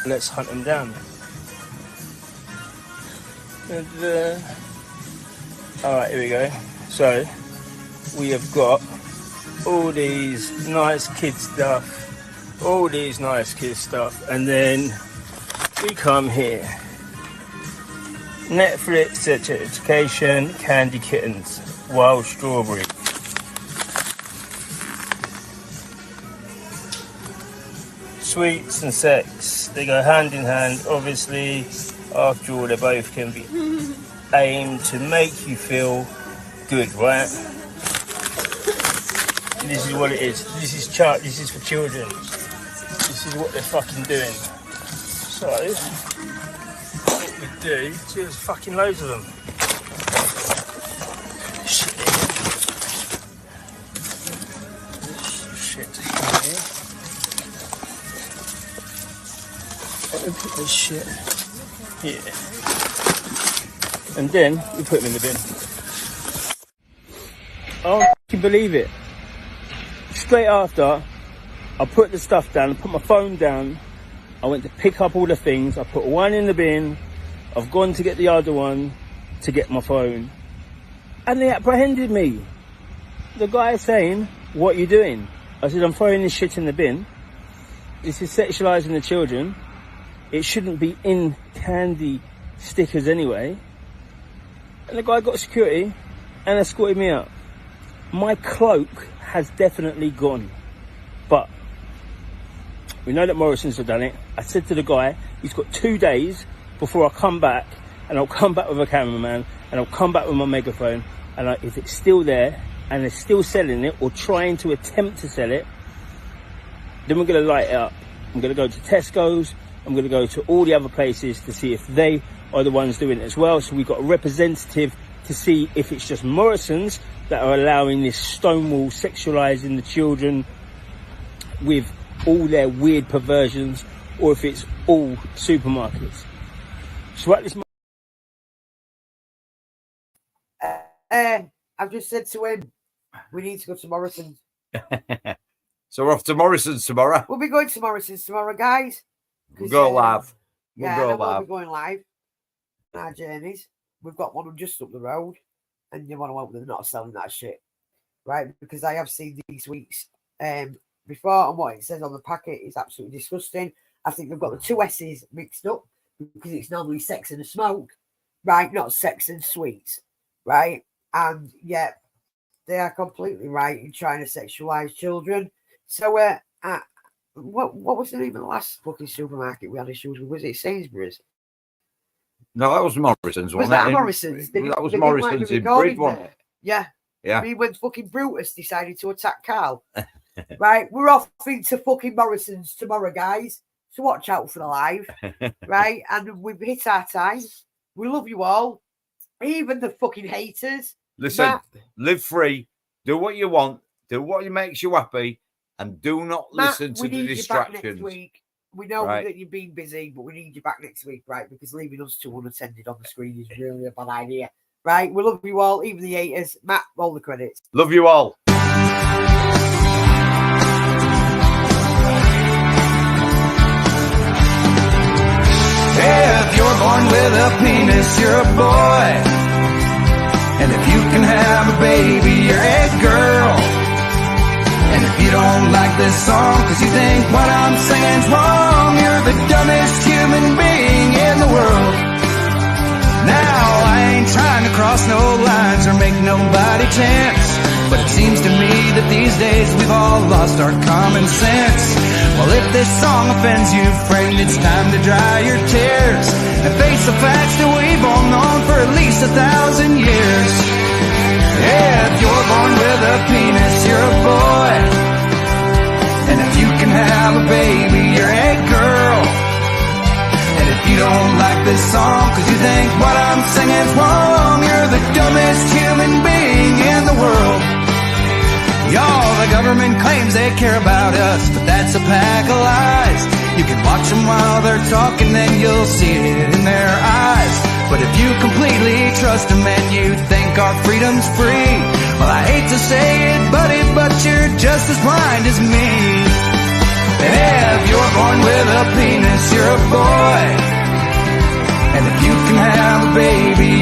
let's hunt them down. And, all right, here we go. So we have got all these nice kid stuff, and then we come here. Netflix, Sex Education, Candy Kittens, Wild Strawberry. Sweets and sex, they go hand in hand. Obviously, after all, they both can be aimed to make you feel good, right? This is what it is. This is for children. This is what they're fucking doing. So, what we do, there's fucking loads of them. We put this shit here, and then we put them in the bin. I can't believe it. Straight after I put the stuff down, I put my phone down, I went to pick up all the things, I put one in the bin, I've gone to get the other one to get my phone, and they apprehended me. The guy is saying, "What are you doing?" I said, "I'm throwing this shit in the bin. This is sexualising the children. It shouldn't be in candy stickers anyway." And the guy got security and escorted me out. My cloak has definitely gone. But we know that Morrison's have done it. I said to the guy, he's got 2 days before I come back and I'll come back with a cameraman, and I'll come back with my megaphone, and if it's still there, and they're still selling it, or trying to attempt to sell it, then we're going to light it up. I'm going to go to Tesco's, I'm going to go to all the other places to see if they are the ones doing it as well. So we've got a representative to see if it's just Morrison's that are allowing this Stonewall sexualising the children with all their weird perversions, or if it's all supermarkets. So at this I've just said to him, we need to go to Morrison's. So we're off to Morrison's tomorrow. We'll be going to Morrison's tomorrow, guys. We'll go live. We'll Yeah, go we'll live. be going live on our journeys. We've got one just up the road, and you want to hope they're not selling that shit, right? Because I have seen these sweets before, and what it says on the packet is absolutely disgusting. I think they've got the two S's mixed up because it's normally sex and smoke, right? Not sex and sweets, right? And yeah, they are completely right in trying to sexualize children. So, what was the name of the last fucking supermarket we had issues with? Was it Sainsbury's? No, that was Morrison's. Was that Morrison's? That was Morrison's in Brid, wasn't it? Yeah. Yeah. I mean, when fucking Brutus decided to attack Carl. Right? We're off into fucking Morrison's tomorrow, guys. So watch out for the live. Right? And we've hit our time. We love you all. Even the fucking haters. Listen, Matt, live free. Do what you want. Do what makes you happy. And do not listen to we the need distractions. You back next week. We know Right. that you've been busy, but we need you back next week, right? Because leaving us two unattended on the screen is really a bad idea. Right? We love you all, even the haters. Matt, roll the credits. Love you all. If you're born with a penis, you're a boy. And if you can have a baby, you're a girl. And if you don't like this song, cause you think what I'm singing's wrong, you're the dumbest human being in the world. Now, I ain't trying to cross no lines or make nobody tense, but it seems to me that these days we've all lost our common sense. Well, if this song offends you, friend, it's time to dry your tears and face the facts that we've all known for at least 1,000 years. Yeah, if you're born with a penis, you're a boy. And if you can have a baby, you're a girl. And if you don't like this song, cause you think what I'm singing's wrong, you're the dumbest human being in the world. Y'all, the government claims they care about us, but that's a pack of lies. You can watch them while they're talking, then you'll see it in their eyes. But if you completely trust them and you think our freedom's free, well, I hate to say it, buddy, but you're just as blind as me. And if you're born with a penis, you're a boy. And if you can have a baby,